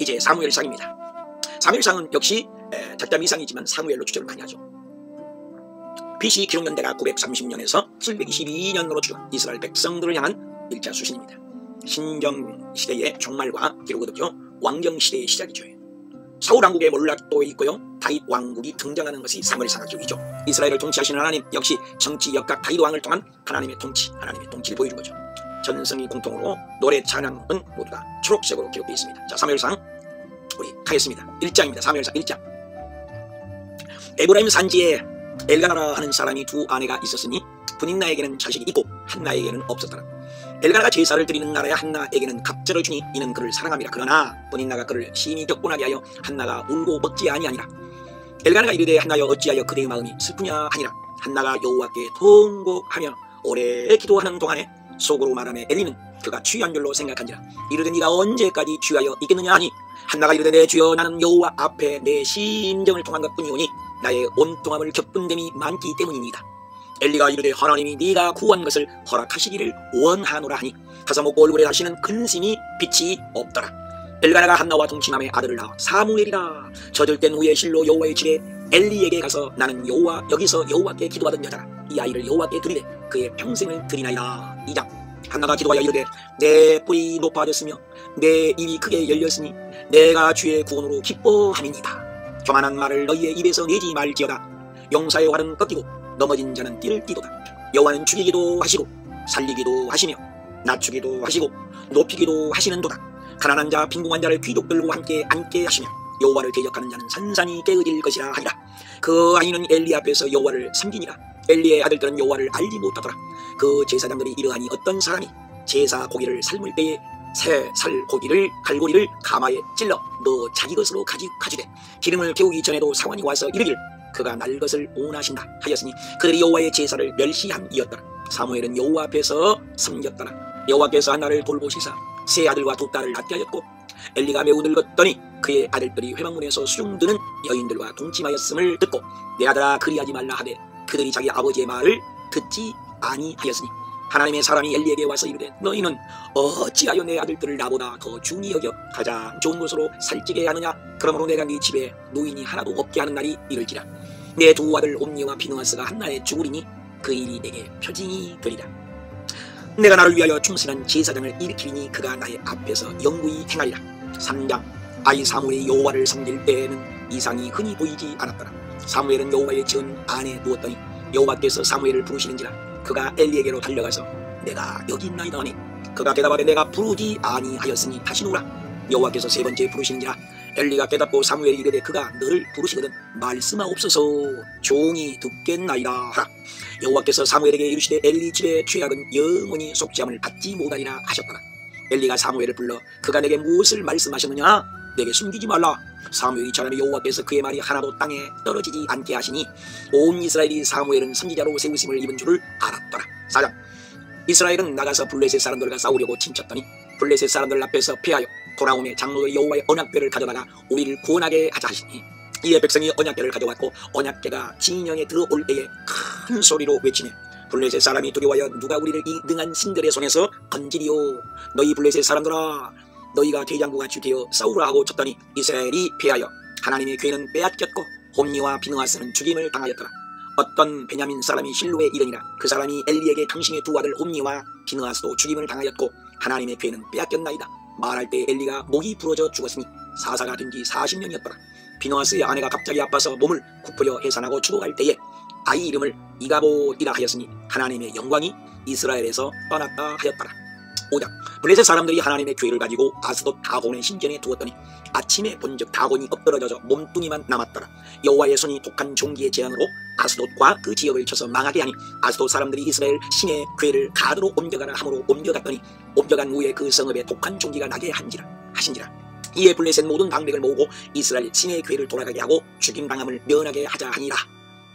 이제 사무엘상입니다. 사무엘상은 역시 작담 이상이지만 사무엘로 추정을 많이 하죠. BC 기록연대가 930년에서 722년으로 추정 이스라엘 백성들을 향한 1차 수신입니다. 신정시대의 종말과 기록을 듣죠. 왕정시대의 시작이죠. 사울 왕국의 몰락도 있고요. 다윗 왕국이 등장하는 것이 사무엘상 기록이죠. 이스라엘을 통치하시는 하나님 역시 정치 역각 다윗 왕을 통한 하나님의 통치를 보여준 거죠. 전성이 공통으로 노래 찬양은 모두 다 초록색으로 기록되어 있습니다. 자, 사무엘상 우리 가겠습니다. 1장입니다. 사무엘상 1장. 에브라임 산지에 엘가나라 하는 사람이 두 아내가 있었으니 분인나에게는 자식이 있고 한나에게는 없었더라. 엘가나가 제사를 드리는 나라에 한나에게는 갑절을 주니 이는 그를 사랑함이라. 그러나 분인나가 그를 심히 격분하게 하여 한나가 울고 먹지 아니하니라. 엘가나가 이르되 한나여 어찌하여 그대의 마음이 슬프냐 하니라. 한나가 여호와께 통곡하며 오래 기도하는 동안에 속으로 말하며 엘리는 그가 취한 줄로 생각한지라. 이르되 네가 언제까지 취하여 있겠느냐 하니 한나가 이르되 내 주여 나는 여호와 앞에 내 심정을 통한 것뿐이오니 나의 온통함을 격분됨이 많기 때문입니다. 엘리가 이르되 하나님이 네가 구한 것을 허락하시기를 원하노라 하니 가서 먹고 얼굴에 다시는 근심이 빛이 없더라. 엘가나가 한나와 동침함에 아들을 낳아 사무엘이라. 젖을 땐 후에 실로 여호와의 집에 엘리에게 가서 나는 여기서 여호와께 기도하던 여자라. 이 아이를 여호와께 드리되 그의 평생을 드리나이다. 2장 한나가 기도하여 이르되 내 뿔이 높아졌으며 내 입이 크게 열렸으니 내가 주의 구원으로 기뻐함이니이다. 교만한 말을 너희의 입에서 내지 말지어다. 용사의 활은 꺾이고 넘어진 자는 뛸 띠도다. 여호와는 죽이기도 하시고 살리기도 하시며 낮추기도 하시고 높이기도 하시는도다. 가난한 자 빈궁한 자를 귀족들과 함께 앉게 하시며 여호와를 대적하는 자는 산산이 깨어질 것이라 하니라. 그 아이는 엘리 앞에서 여호와를 섬기니라. 엘리의 아들들은 여호와를 알지 못하더라. 그 제사장들이 이러하니 어떤 사람이 제사 고기를 삶을 때에 새 살고기를 갈고리를 가마에 찔러 너 자기 것으로 가지되 기름을 깨우기 전에도 사환이 와서 이르기를 그가 날 것을 원하신다 하였으니 그들이 여호와의 제사를 멸시함이었더라. 사무엘은 여호와 앞에서 섬겼더라. 여호와께서 한나를 돌보시사 세 아들과 두 딸을 낳게 하였고 엘리가 매우 늙었더니 그의 아들들이 회막문에서 수중드는 여인들과 동침하였음을 듣고 내 아들아 그리하지 말라 하되 그들이 자기 아버지의 말을 듣지 아니하였으니 하나님의 사람이 엘리에게 와서 이르되 너희는 어찌하여 내 아들들을 나보다 더 중히 여겨 가장 좋은 곳으로 살찌게 하느냐. 그러므로 내가 네 집에 노인이 하나도 없게 하는 날이 이를지라. 내 두 아들 옴니와 비느하스가 한날에 죽으리니 그 일이 내게 표징이 되리라. 내가 나를 위하여 충실한 제사장을 일으키리니 그가 나의 앞에서 영구히 행하리라. 3장. 아이 사무엘이 여호와를 섬길 때에는 이상이 흔히 보이지 않았더라. 사무엘은 여호와의 지은 안에 누웠더니 여호와께서 사무엘을 부르시는지라. 그가 엘리에게로 달려가서 내가 여기 있나이다 하니 그가 대답하되 내가 부르지 아니하였으니 다시 누우라. 여호와께서 세 번째 부르시는지라. 엘리가 깨닫고 사무엘이 이르되 그가 너를 부르시거든 말씀하옵소서 종이 듣겠나이다 하라. 여호와께서 사무엘에게 이르시되 엘리 집의 죄악은 영원히 속죄함을 받지 못하리라 하셨더라. 엘리가 사무엘을 불러 그가 내게 무엇을 말씀하셨느냐. 내게 숨기지 말라. 사무엘이 전하며 여호와께서 그의 말이 하나도 땅에 떨어지지 않게 하시니 온 이스라엘이 사무엘은 선지자로 세우심을 입은 줄을 알았더라. 4장. 이스라엘은 나가서 블레셋 사람들과 싸우려고 침쳤더니 블레셋 사람들 앞에서 패하여 돌아오매 장로들이 여호와의 언약궤를 가져다가 우리를 구원하게 하자 하시니 이에 백성이 언약궤를 가져왔고 언약궤가 진영에 들어올 때에 큰 소리로 외치매 블레셋 사람이 두려워하여 누가 우리를 이 능한 신들의 손에서 건지리요. 너희 블레셋 사람들아 너희가 대장부가 주되어 싸우라 하고 쳤더니 이스라엘이 패하여 하나님의 궤는 빼앗겼고 홈니와 비느하스는 죽임을 당하였더라. 어떤 베냐민 사람이 실로에 이르니라. 그 사람이 엘리에게 당신의 두 아들 홈니와 비느하스도 죽임을 당하였고 하나님의 궤는 빼앗겼나이다. 말할 때 엘리가 목이 부러져 죽었으니 사사가 된 지 40년이었더라. 비느하스의 아내가 갑자기 아파서 몸을 굽으려 해산하고 죽어갈 때에 아이 이름을 이가봇이라 하였으니 하나님의 영광이 이스라엘에서 떠났다 하였더라. 5장. 블레셋 사람들이 하나님의 궤를 가지고 아스돗 다곤의 신전에 두었더니 아침에 본즉 다곤이 엎드러져서 몸뚱이만 남았더라. 여호와의 손이 독한 종기의 재앙으로 아스돗과 그 지역을 쳐서 망하게 하니 아스돗 사람들이 이스라엘 신의 궤를 가드로 옮겨가라 함으로 옮겨갔더니 옮겨간 후에 그 성읍에 독한 종기가 나게 하신지라. 이에 블레셋 모든 방백을 모으고 이스라엘 신의 궤를 돌아가게 하고 죽임당함을 면하게 하자 하니라.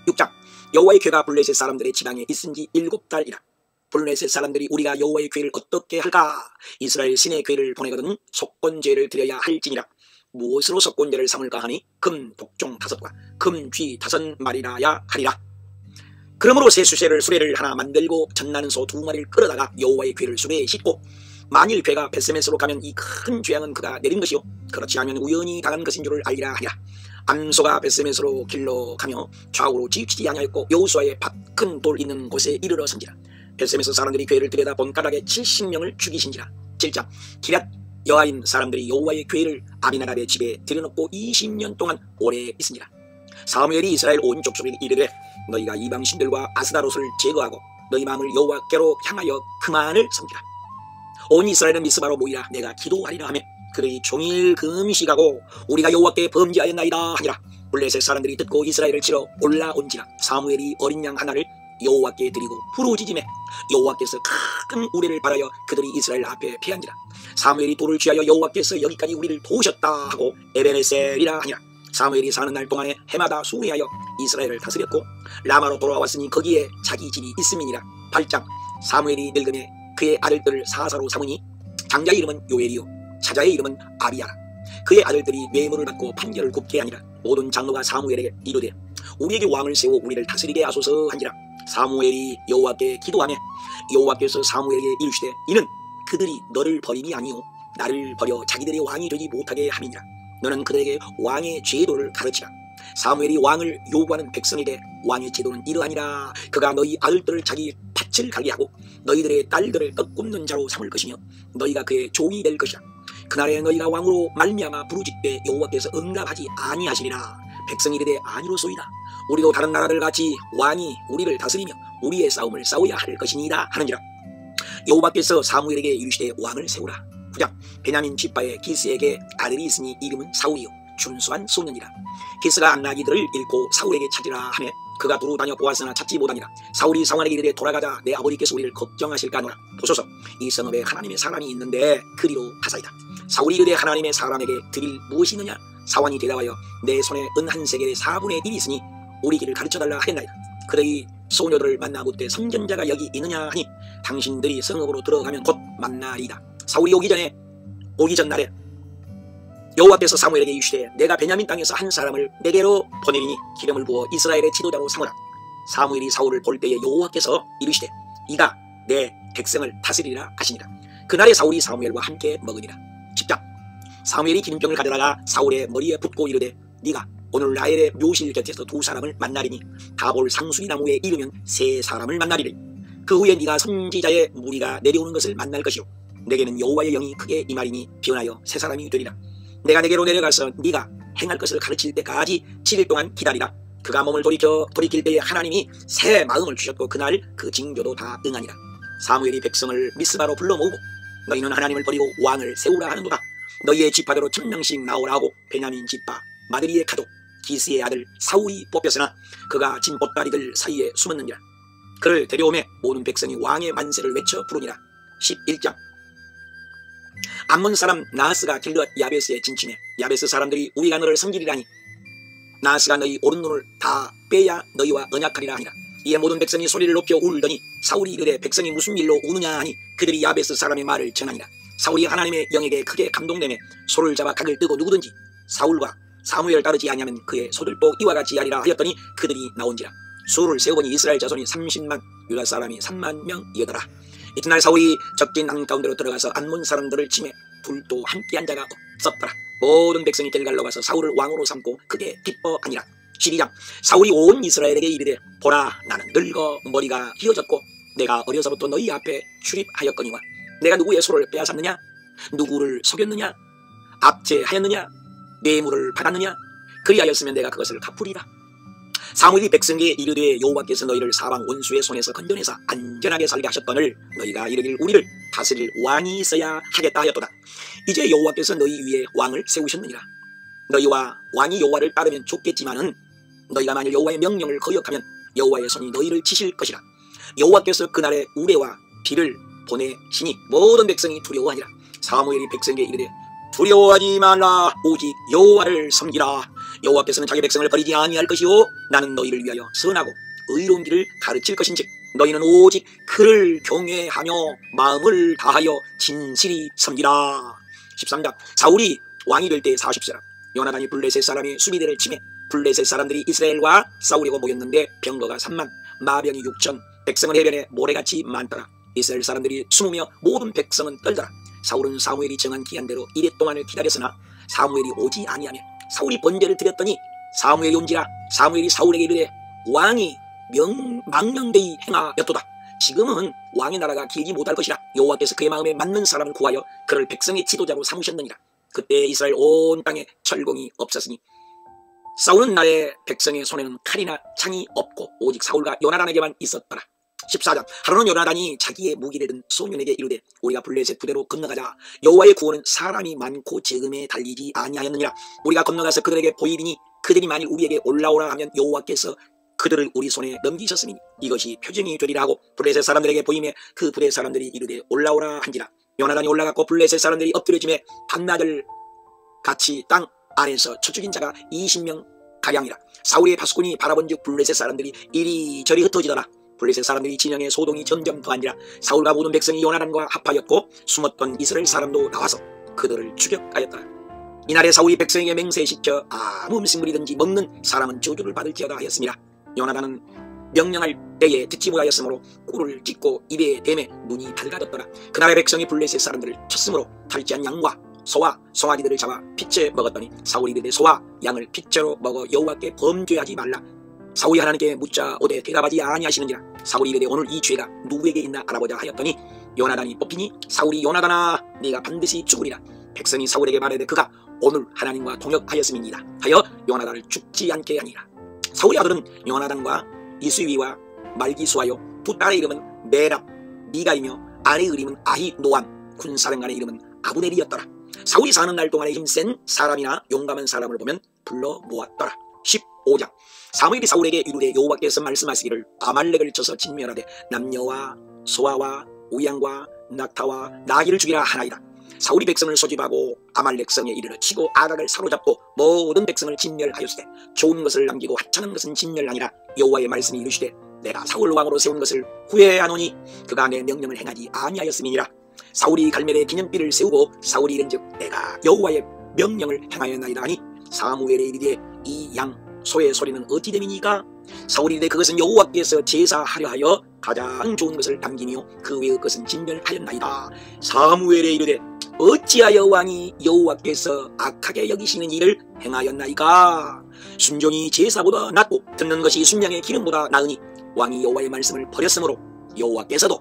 6장. 여호와의 궤가 블레셋 사람들의 지방에 있은 지 7달이라. 블레셋 사람들이 우리가 여호와의 궤를 어떻게 할까? 이스라엘 신의 궤를 보내거든 속건제를 드려야 할지니라. 무엇으로 속건제를 삼을까 하니 금 독종 5과 금 쥐 5마리라야 하리라. 그러므로 새 수레를 하나 만들고 전나는 소 2마리를 끌어다가 여호와의 궤를 수레에 싣고 만일 궤가 벳세메스로 가면 이 큰 죄악은 그가 내린 것이요 그렇지 않으면 우연히 당한 것인 줄을 알리라 하리라. 암소가 벳세메스로 길러 가며 좌우로 지치지 아니하였고 여호수아의 밭 큰 돌 있는 곳에 이르러선지라. 벳세메스 사람들이 궤를 들여다 본가락에 70명을 죽이신지라. 7장. 기럇 여아임 사람들이 여호와의 궤를 아비나답의 집에 들여놓고 20년 동안 오래 있으니라. 사무엘이 이스라엘 온 족속에게 이르되 너희가 이방 신들과 아스다롯을 제거하고 너희 마음을 여호와께로 향하여 그만을 섬기라. 온 이스라엘은 미스바로 모이라 내가 기도하리라 하며 그들이 종일 금식하고 우리가 여호와께 범죄하였나이다 하니라. 블레셋 사람들이 듣고 이스라엘을 치러 올라온지라. 사무엘이 어린 양 하나를 여호와께 드리고 부르짖으매 여호와께서 큰 우레를 바라여 그들이 이스라엘 앞에 패한지라. 사무엘이 돌을 취하여 여호와께서 여기까지 우리를 도우셨다 하고 에베네셀이라 하니라. 사무엘이 사는 날 동안에 해마다 수리하여 이스라엘을 다스렸고 라마로 돌아왔으니 거기에 자기 집이 있음이니라. 8장. 사무엘이 늙음에 그의 아들들을 사사로 삼으니 장자의 이름은 요엘이요 차자의 이름은 아비야라. 그의 아들들이 뇌물을 받고 판결을 굽게 하니라. 모든 장로가 사무엘에게 이르되 우리에게 왕을 세워 우리를 다스리게 하소서 한지라. 사무엘이 여호와께 기도하며 여호와께서 사무엘에게 이르시되 이는 그들이 너를 버림이 아니요 나를 버려 자기들의 왕이 되지 못하게 함이니라. 너는 그들에게 왕의 제도를 가르치라. 사무엘이 왕을 요구하는 백성에게 왕의 제도는 이러하니라. 그가 너희 아들들을 자기 밭을 가게 하고 너희들의 딸들을 떡 굽는 자로 삼을 것이며 너희가 그의 종이 될 것이라. 그날에 너희가 왕으로 말미암아 부르짖되 여호와께서 응답하지 아니하시리라. 백성이 이르되 아니로소이다. 우리도 다른 나라들 같이 왕이 우리를 다스리며 우리의 싸움을 싸워야 할 것이니이다 하는지라. 여호와께서 사무엘에게 이르시되 왕을 세우라. 9장. 베냐민 지파의 기스에게 아들이 있으니 이름은 사울이요 준수한 소년이라. 기스가 안나기들을 잃고 사울에게 찾으라 하매 그가 두루 다녀 보았으나 찾지 못하니라. 사울이 사환에게 이르되 돌아가자 내 아버지께서 우리를 걱정하실까 하노라. 보소서 이 성읍에 하나님의 사람이 있는데 그리로 가사이다. 사울이 이르되 하나님의 사람에게 드릴 무엇이 있느냐. 사환이 대답하여 내 손에 은 한 세겔의 4분의 1이 있으니 우리 길을 가르쳐달라 하겠나이다. 그들이 소녀들을 만나 묻되 선전자가 여기 있느냐 하니 당신들이 성읍으로 들어가면 곧 만나리이다. 사울이 오기 전날에 여호와께서 사무엘에게 이르시되 내가 베냐민 땅에서 한 사람을 내게로 보내리니 기름을 부어 이스라엘의 지도자로 삼으라. 사무엘이 사울을 볼 때에 여호와께서 이르시되 이가 내 백성을 다스리라 하시니라. 그날에 사울이 사무엘과 함께 먹으니라. 10장. 사무엘이 기름병을 가져다가 사울의 머리에 붓고 이르되 네가 오늘 라헬의 묘실 곁에서 두 사람을 만나리니 다볼 상수리 나무에 이르면 세 사람을 만나리니 그 후에 네가 선지자의 무리가 내려오는 것을 만날 것이요 내게는 여호와의 영이 크게 임하리니 변하여 세 사람이 되리라. 내가 내게로 내려가서 네가 행할 것을 가르칠 때까지 7일 동안 기다리라. 그가 몸을 돌이킬 때에 하나님이 새 마음을 주셨고 그날 그 징조도 다 응하니라. 사무엘이 백성을 미스바로 불러 모으고 너희는 하나님을 버리고 왕을 세우라 하는도다. 너희의 지파대로 1000명씩 나오라고 베냐민 지파 마드리의 가족 기스의 아들 사울이 뽑혔으나 그가 진 보따리들 사이에 숨었느니라. 그를 데려오매 모든 백성이 왕의 만세를 외쳐 부르니라. 11장. 암몬 사람 나하스가 길르앗 야베스에 진침해 야베스 사람들이 우리가 너를 섬기리라니 나하스가 너희 오른눈을 다 빼야 너희와 언약하리라 하니라. 이에 모든 백성이 소리를 높여 울더니 사울이 이르되 백성이 무슨 일로 우느냐 하니 그들이 야베스 사람의 말을 전하니라. 사울이 하나님의 영에게 크게 감동되매 소를 잡아 각을 뜨고 누구든지 사울과 사무엘을 따르지 아니하면 그의 소들도 이와 같이 하리라 하였더니 그들이 나온지라. 수를 세어보니 이스라엘 자손이 30만 유다 사람이 3만 명이더라. 이튿날 사울이 적진 한가운데로 들어가서 암몬 사람들을 치매 둘도 함께한 자가 없었더라. 모든 백성이 길갈로 가서 사울을 왕으로 삼고 크게 기뻐하니라. 12장. 사울이 온 이스라엘에게 이르되 보라 나는 늙어 머리가 휘어졌고 내가 어려서부터 너희 앞에 출입하였거니와 내가 누구의 소를 빼앗았느냐 누구를 속였느냐 압제하였느냐 뇌물을 받았느냐 그리하였으면 내가 그것을 갚으리라. 사무엘이 백성에게 이르되 여호와께서 너희를 사방 원수의 손에서 건져내사 안전하게 살게 하셨거늘 너희가 이르길 우리를 다스릴 왕이 있어야 하겠다 하였도다. 이제 여호와께서 너희 위에 왕을 세우셨느니라. 너희와 왕이 여호와를 따르면 좋겠지만은 너희가 만일 여호와의 명령을 거역하면 여호와의 손이 너희를 치실 것이라. 여호와께서 그날에 우레와 비를 보내시니 모든 백성이 두려워하니라. 사무엘이 백성에게 이르되 두려워하지 말라 오직 여호와를 섬기라. 여호와께서는 자기 백성을 버리지 아니할 것이요 나는 너희를 위하여 선하고 의로운 길을 가르칠 것인즉 너희는 오직 그를 경외하며 마음을 다하여 진실히 섬기라. 13장. 사울이 왕이 될 때 40세라. 요나단이 블레셋 사람의 수비대를 치매 블레셋 사람들이 이스라엘과 싸우려고 모였는데 병거가 3만 마병이 6천 백성은 해변에 모래같이 많더라. 이스라엘 사람들이 숨으며 모든 백성은 떨더라. 사울은 사무엘이 정한 기한대로 이래 동안을 기다렸으나 사무엘이 오지 아니하며 사울이 번제를 드렸더니 사무엘이 온지라. 사무엘이 사울에게 이르되 왕이 망령되이 행하였도다. 지금은 왕의 나라가 길지 못할 것이라. 여호와께서 그의 마음에 맞는 사람을 구하여 그를 백성의 지도자로 삼으셨느니라. 그때 이스라엘 온 땅에 철공이 없었으니 싸우는 날에 백성의 손에는 칼이나 창이 없고 오직 사울과 요나단에게만 있었더라. 14장. 하루는 요나단이 자기의 무기를 든 소년에게 이르되 우리가 블레셋 부대로 건너가자. 여호와의 구원은 사람이 많고 적음에 달리지 아니하였느니라. 우리가 건너가서 그들에게 보이리니 그들이 만일 우리에게 올라오라 하면 여호와께서 그들을 우리 손에 넘기셨으니 이것이 표징이 되리라 하고 블레셋 사람들에게 보이매 그 부대 사람들이 이르되 올라오라 한지라. 요나단이 올라갔고 블레셋 사람들이 엎드려지매 밤낮을 같이 땅 안에서 쳐 죽인 자가 20명 가량이라. 사울의 파수꾼이 바라본즉 블레셋 사람들이 이리저리 흩어지더라. 블레셋 사람들이 진영의 소동이 점점 더한지라. 사울과 모든 백성이 요나단과 합하였고 숨었던 이스라엘 사람도 나와서 그들을 추격하였더라. 이날에 사울이 백성에게 맹세시켜 아무 음식물이든지 먹는 사람은 저주를 받을지어다 하였습니다. 요나단은 명령할 때에 듣지 못하였으므로 꿀을 찢고 입에 대매 눈이 밝아졌더라. 그날의 백성이 블레셋 사람들을 쳤으므로 탈취한 양과 소와 송아지들을 잡아 핏째 먹었더니 사울이 이르되 소와 양을 핏째로 먹어 여호와께 범죄하지 말라. 사울이 하나님께 묻자 오되 대답하지 아니하시는지라. 사울이 이르되 오늘 이 죄가 누구에게 있나 알아보자 하였더니 요나단이 뽑히니 사울이 요나단아 네가 반드시 죽으리라. 백성이 사울에게 말하되 그가 오늘 하나님과 동역하였음이니이다 하여 요나단을 죽지 않게 하니라. 사울의 아들은 요나단과 이스위와 말기수하여 두 딸의 이름은 메랍 미가이며 아내의 이름은 아히노암 군사령관의 이름은 아브넬이었더라. 사울이 사는 날 동안에 힘센 사람이나 용감한 사람을 보면 불러 모았더라. 15장. 사무엘이 사울에게 이르되 여호와께서 말씀하시기를 아말렉을 쳐서 진멸하되 남녀와 소아와 우양과 낙타와 나귀를 죽이라 하나이다. 사울이 백성을 소집하고 아말렉 성에 이르러 치고 아각을 사로잡고 모든 백성을 진멸하였으되 좋은 것을 남기고 하찮은 것은 진멸하니라. 여호와의 말씀이 이르시되 내가 사울 왕으로 세운 것을 후회하노니 그가 내 명령을 행하지 아니하였음이니라. 사울이 갈멜에 기념비를 세우고 사울이 이른즉 내가 여호와의 명령을 행하였나이다 하니 사무엘에 이르되 이 양 소의 소리는 어찌 됨이니까? 사울이 이르되 그것은 여호와께서 제사하려 하여 가장 좋은 것을 남기니요 그 외의 것은 진멸하였나이다. 사무엘에 이르되 어찌하여 왕이 여호와께서 악하게 여기시는 일을 행하였나이까? 순종이 제사보다 낫고 듣는 것이 순양의 기름보다 나으니 왕이 여호와의 말씀을 버렸으므로 여호와께서도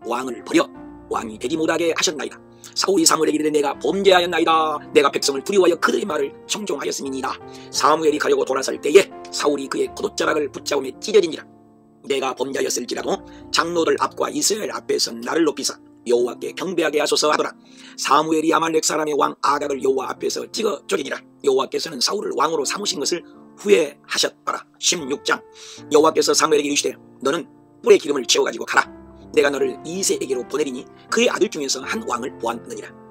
왕을 버려 왕이 되지 못하게 하셨나이다. 사울이 사무엘에게 이르되 내가 범죄하였나이다. 내가 백성을 두려워하여 그들의 말을 청종하였음이니이다. 사무엘이 가려고 돌아설 때에 사울이 그의 겉옷자락을 붙잡으며 찢어진지라. 내가 범죄하였을지라도 장로들 앞과 이스라엘 앞에서 나를 높이사 여호와께 경배하게 하소서 하더라. 사무엘이 아말렉 사람의 왕 아각을 여호와 앞에서 찍어 죽이니라. 여호와께서는 사울을 왕으로 삼으신 것을 후회하셨더라. 16장. 여호와께서 사무엘에게 이르시되 너는 뿔에 기름을 채워가지고 가라. 내가 너를 이새에게로 보내리니 그의 아들 중에서 한 왕을 보았느니라.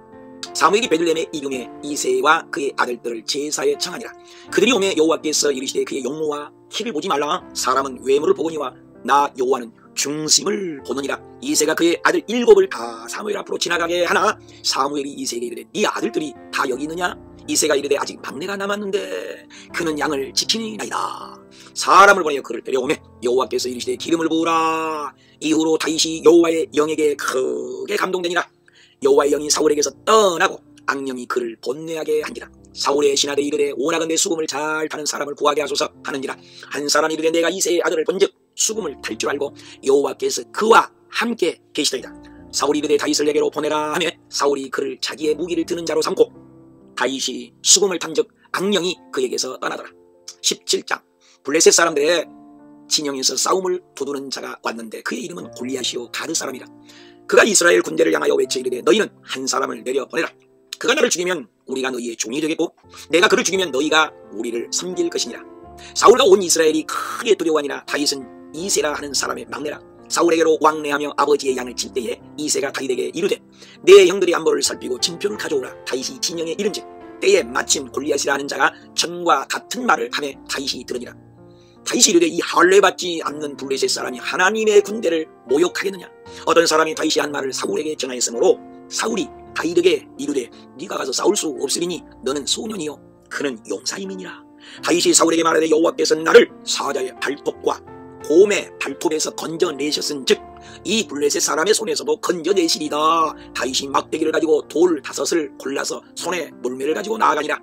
사무엘이 베들레헴에 이름에 이새와 그의 아들들을 제사에 청하니라. 그들이 오매 여호와께서 이르시되 그의 용모와 키를 보지 말라. 사람은 외모를 보거니와 나 여호와는 중심을 보느니라. 이새가 그의 아들 7을 다 사무엘 앞으로 지나가게 하나 사무엘이 이새에게 이르되 네 아들들이 다 여기 있느냐? 이새가 이르되 아직 막내가 남았는데 그는 양을 지키니이다. 사람을 보내어 그를 데려오매 여호와께서 이르시되 기름을 부으라. 이후로 다윗이 여호와의 영에게 크게 감동되니라. 여호와의 영이 사울에게서 떠나고 악령이 그를 번뇌하게 한지라. 사울의 신하들이 이르되 원하건대 수금을 잘 타는 사람을 구하게 하소서 하는지라. 한 사람이 이르되 내가 이새의 아들을 본즉 수금을 탈 줄 알고 여호와께서 그와 함께 계시더이다. 사울이 이르되 다윗을 내게로 보내라 하며 사울이 그를 자기의 무기를 드는 자로 삼고 다윗이 수금을 탄즉 악령이 그에게서 떠나더라. 17장. 블레셋 사람들의 진영에서 싸움을 두드는 자가 왔는데 그의 이름은 골리앗이요 가드 사람이라. 그가 이스라엘 군대를 향하여 외쳐 이르되 너희는 한 사람을 내려 보내라. 그가 나를 죽이면 우리가 너희의 종이 되겠고 내가 그를 죽이면 너희가 우리를 섬길 것이니라. 사울과 온 이스라엘이 크게 두려워하니라. 다윗은 이새라 하는 사람의 막내라. 사울에게로 왕래하며 아버지의 양을 칠 때에 이새가 다윗에게 이르되 내 형들이 안보를 살피고 진표를 가져오라. 다윗이 진영에 이른즉 때에 마침 골리앗이라 하는 자가 전과 같은 말을 하며 다윗이 들으니라. 다윗이 이르되 이 할례받지 않는 블레셋 사람이 하나님의 군대를 모욕하겠느냐? 어떤 사람이 다윗이 한 말을 사울에게 전하였으므로 사울이 다윗에게 이르되 네가 가서 싸울 수 없으리니 너는 소년이요 그는 용사임이니라. 다윗이 사울에게 말하되 여호와께서 나를 사자의 발톱과 곰의 발톱에서 건져내셨은즉 이 블레셋 사람의 손에서도 건져내시리다. 다윗이 막대기를 가지고 돌 5을 골라서 손에 물매를 가지고 나아가니라.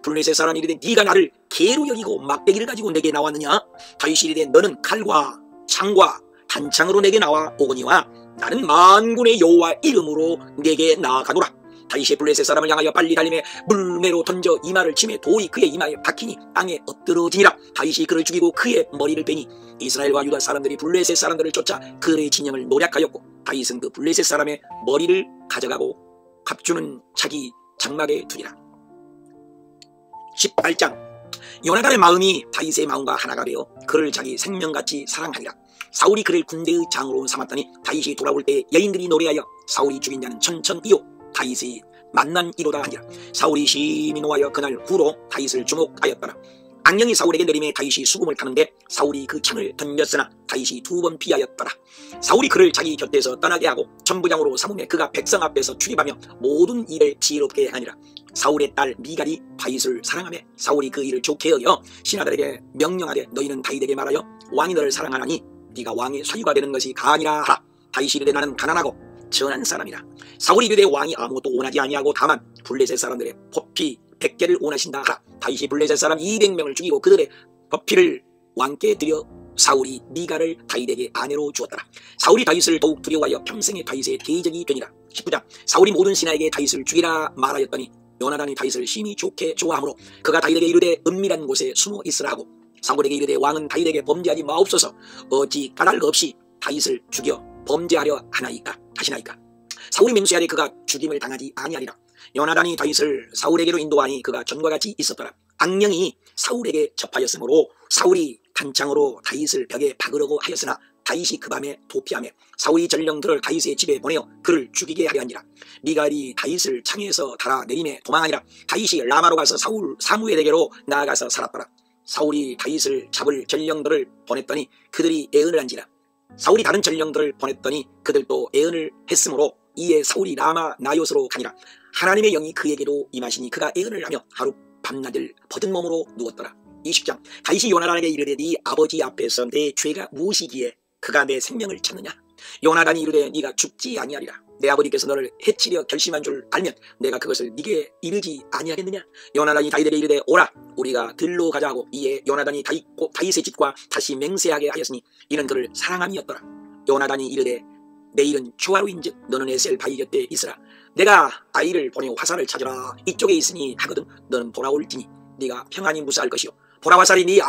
블레셋 사람이 이르되 네가 나를 개로 여기고 막대기를 가지고 내게 나왔느냐? 다윗이 이르되 너는 칼과 창과 단창으로 내게 나와 오거니와 나는 만군의 여호와 이름으로 내게 나아가노라. 다윗이 블레셋 사람을 향하여 빨리 달리며 물매로 던져 이마를 치매 돌이 그의 이마에 박히니 땅에 엎드러지니라. 다윗이 그를 죽이고 그의 머리를 빼니 이스라엘과 유다 사람들이 블레셋 사람들을 쫓아 그의 진영을 노략하였고 다윗은 그 블레셋 사람의 머리를 가져가고 갑주는 자기 장막에 두니라. 18장. 요나단의 마음이 다윗의 마음과 하나가 되어 그를 자기 생명같이 사랑하니라. 사울이 그를 군대의 장으로 삼았더니 다윗이 돌아올 때 여인들이 노래하여 사울이 죽인 자는 천천이요 다윗이 만난 이로다 하니라. 사울이 심히 노하여 그날 후로 다윗을 주목하였더라. 악령이 사울에게 내림에 다윗이 수금을 타는데 사울이 그 창을 던졌으나 다윗이 2번 피하였더라. 사울이 그를 자기 곁에서 떠나게 하고 천부장으로 삼으며 그가 백성 앞에서 출입하며 모든 일을 지혜롭게 하니라. 사울의 딸 미갈이 다윗을 사랑하며 사울이 그 일을 좋게 여겨 신하들에게 명령하되 너희는 다윗에게 말하여 왕이 너를 사랑하나니 네가 왕의 소유가 되는 것이 가아니라 하라. 다윗이 이르되 나는 가난하고 전한 사람이라. 사울이 이르되 왕이 아무것도 원하지 아니하고 다만 블레셋 사람들의 포피 100개를 원하신다 하라. 다윗이 블레셋 사람 200명을 죽이고 그들의 포피를 왕께 드려 사울이 미갈을 다윗에게 아내로 주었더라. 사울이 다윗을 더욱 두려워하여 평생의 다윗의 대적이 되니라. 19장. 사울이 모든 신하에게 다윗을 죽이라 말하였더니 요나단이 다윗을 심히 좋게 좋아하므로 그가 다윗에게 이르되 은밀한 곳에 숨어 있으라 하고 사울에게 이르되 왕은 다윗에게 범죄하지 마옵소서 어찌 까닭 없이 다윗을 죽여 범죄하려 하시나이까. 사울이 맹세하되 그가 죽임을 당하지 아니하리라. 요나단이 다윗을 사울에게로 인도하니 그가 전과 같이 있었더라. 악령이 사울에게 접하였으므로 사울이 단창으로 다윗을 벽에 박으려고 하였으나 다윗이 그 밤에 도피하며 사울이 전령들을 다윗의 집에 보내어 그를 죽이게 하려 하니라. 미갈이 다윗을 창에서 달아내림에 도망하니라. 다윗이 라마로 가서 사무엘에게로 나아가서 살았더라. 사울이 다윗을 잡을 전령들을 보냈더니 그들이 애언을 한지라. 사울이 다른 전령들을 보냈더니 그들도 애언을 했으므로 이에 사울이 라마 나요스로 가니라. 하나님의 영이 그에게도 임하시니 그가 애언을 하며 하루 밤낮을 벗은 몸으로 누웠더라. 20장. 다윗이 요나단에게 이르되 네 아버지 앞에서 내 죄가 무엇이기에 그가 내 생명을 찾느냐? 요나단이 이르되 네가 죽지 아니하리라. 내 아버지께서 너를 해치려 결심한 줄 알면 내가 그것을 네게 이르지 아니하겠느냐? 요나단이 다윗에게 이르되 오라 우리가 들로 가자 하고 이에 요나단이 다윗의 집과 다시 맹세하게 하였으니 이는 그를 사랑함이었더라. 요나단이 이르되 내일은 초하루인즉 너는 에셀 바위 곁에 있으라. 내가 아이를 보내 화살을 찾으라. 이쪽에 있으니 하거든 너는 돌아올지니 네가 평안히 무사할 것이요 보라 화살이 네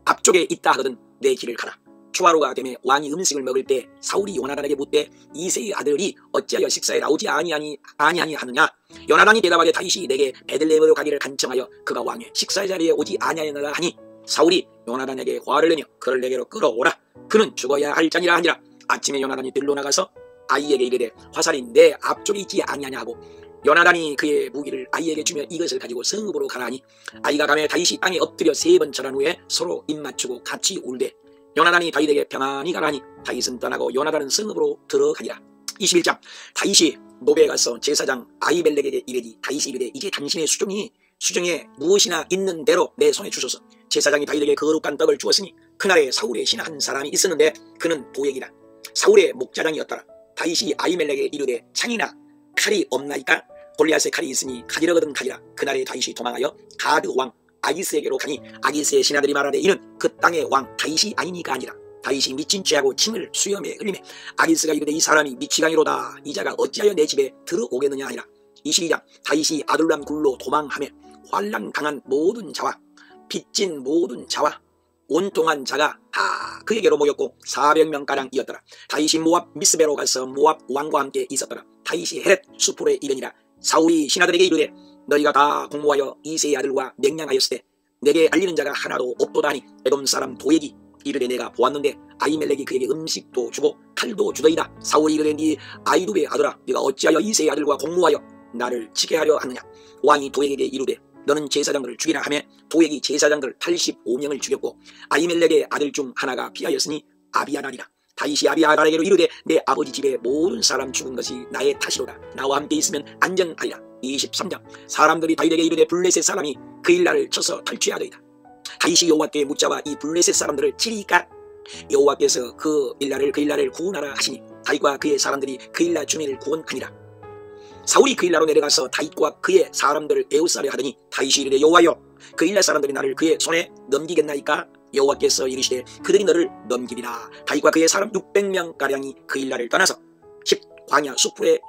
앞쪽에 있다 하거든 내 길을 가라. 초하루가 되매 왕이 음식을 먹을 때 사울이 요나단에게 묻되 이새의 아들이 어찌하여 식사에 나오지 아니하느냐? 요나단이 대답하되 다윗이 내게 베들레헴으로 가기를 간청하여 그가 왕의 식사의 자리에 오지 아니하였느라 하니 사울이 요나단에게 화를 내며 그를 내게로 끌어오라. 그는 죽어야 할 자니라 하니라. 아침에 요나단이 들로 나가서 아이에게 이르되 화살이 내 앞쪽에 있지 아니하냐 하고 요나단이 그의 무기를 아이에게 주며 이것을 가지고 성읍으로 가라 하니 아이가 가매 다윗이 땅에 엎드려 3번 절한 후에 서로 입맞추고 같이 울되 요나단이 다윗에게 평안히 가라니 다윗은 떠나고 요나단은 성읍으로 들어가니라. 21장 다윗이 노베에 가서 제사장 아히멜렉에게 이르니 다윗이 이르되 이제 당신의 수중에 무엇이나 있는 대로 내 손에 주소서. 제사장이 다윗에게 거룩한 떡을 주었으니 그날에 사울의 신하 한 사람이 있었는데 그는 도액이라. 사울의 목자장이었더라. 다윗이 아히멜렉에게 이르되 창이나 칼이 없나이까? 골리앗의 칼이 있으니 가지려거든 가지라. 그날에 다윗이 도망하여 가드 왕 아기스에게로 가니 아기스의 신하들이 말하되 이는 그 땅의 왕 다윗이 아니니까 아니라. 다윗이 미친 죄하고 침을 수염에 흘리매 아기스가 이르되 이 사람이 미치광이로다. 이 자가 어찌하여 내 집에 들어오겠느냐 하니라. 22장 다윗이 아둘람 굴로 도망하며 환난 당한 모든 자와 빚진 모든 자와 온통한 자가 다 그에게로 모였고 400명가량이었더라. 다윗이 모압 미스베로 가서 모압 왕과 함께 있었더라. 다윗이 헤렛 수풀에 이르니라. 사울이 신하들에게 이르되 너희가 다 공모하여 이새의 아들과 맹량하였을 때 내게 알리는 자가 하나도 없도다 하니 에돔 사람 도액이 이르되 내가 보았는데 아히멜렉이 그에게 음식도 주고 칼도 주더이다. 사울이 이르되 네 아히두베의 아들아 네가 어찌하여 이새의 아들과 공모하여 나를 치게 하려 하느냐? 왕이 도액에게 이르되 너는 제사장들을 죽이라 하며 도액이 제사장들 85명을 죽였고 아히멜렉의 아들 중 하나가 피하였으니 아비아달이라. 다윗이 아비아달에게로 이르되 내 아버지 집에 모든 사람 죽은 것이 나의 탓이로다. 나와 함께 있으면 안전하리라. 23장 사람들이 다윗에게 이르되 블레셋 사람이 그 일날을 쳐서 탈취하더이다. 다윗이 여호와께 묻자와 이 블레셋 사람들을 치리까? 여호와께서 그 일날을 구원하라 하시니 다윗과 그의 사람들이 그 일날 주민을 구원하니라. 사울이 그 일날로 내려가서 다윗과 그의 사람들을 에우싸려 하더니 다윗이 이르되 여호와여 그 일날 사람들이 나를 그의 손에 넘기겠나이까? 여호와께서 이르시되 그들이 너를 넘기리라. 다윗과 그의 사람 600명가량이 그 일날을 떠나서 광야 수풀에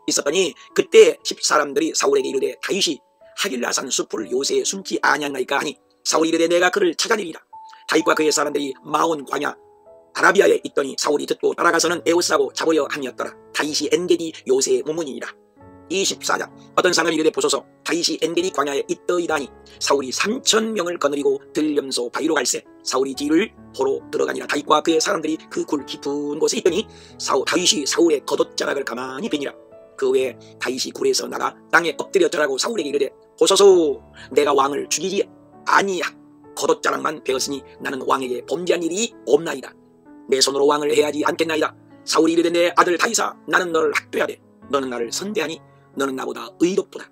있었더니 그때 10사람들이 사울에게 이르되 다윗이 하길라산 수풀 요새에 숨지 아니하나이까 하니 사울이 이르되 내가 그를 찾아내리라. 다윗과 그의 사람들이 마온 광야 아라비아에 있더니 사울이 듣고 따라가서는 에우싸고 잡으려 함이었더라. 다윗이 엔게디 요새의 무문이니라. 24장 어떤 사람이 이르되 보소서 다윗이 엔게디 광야에 있더이다니 사울이 3000명을 거느리고 들염소 바위로 갈새 사울이 뒤를 보러 들어가니라. 다윗과 그의 사람들이 그 굴 깊은 곳에 있더니 다윗이 사울의 겉옷자락을 가만히 베니라. 그 후에 다윗이 굴에서 나가 땅에 엎드려 절하고 사울에게 이르되 보소서 내가 왕을 죽이지 아니하 겉옷자락만 베었으니 나는 왕에게 범죄한 일이 없나이다. 내 손으로 왕을 해야지 않겠나이다. 사울이 이르되 내 아들 다윗아 나는 너를 학대하되 너는 나를 선대하니 너는 나보다 의롭도다.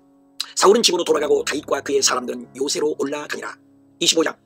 사울은 집으로 돌아가고 다윗과 그의 사람들은 요새로 올라가니라. 25장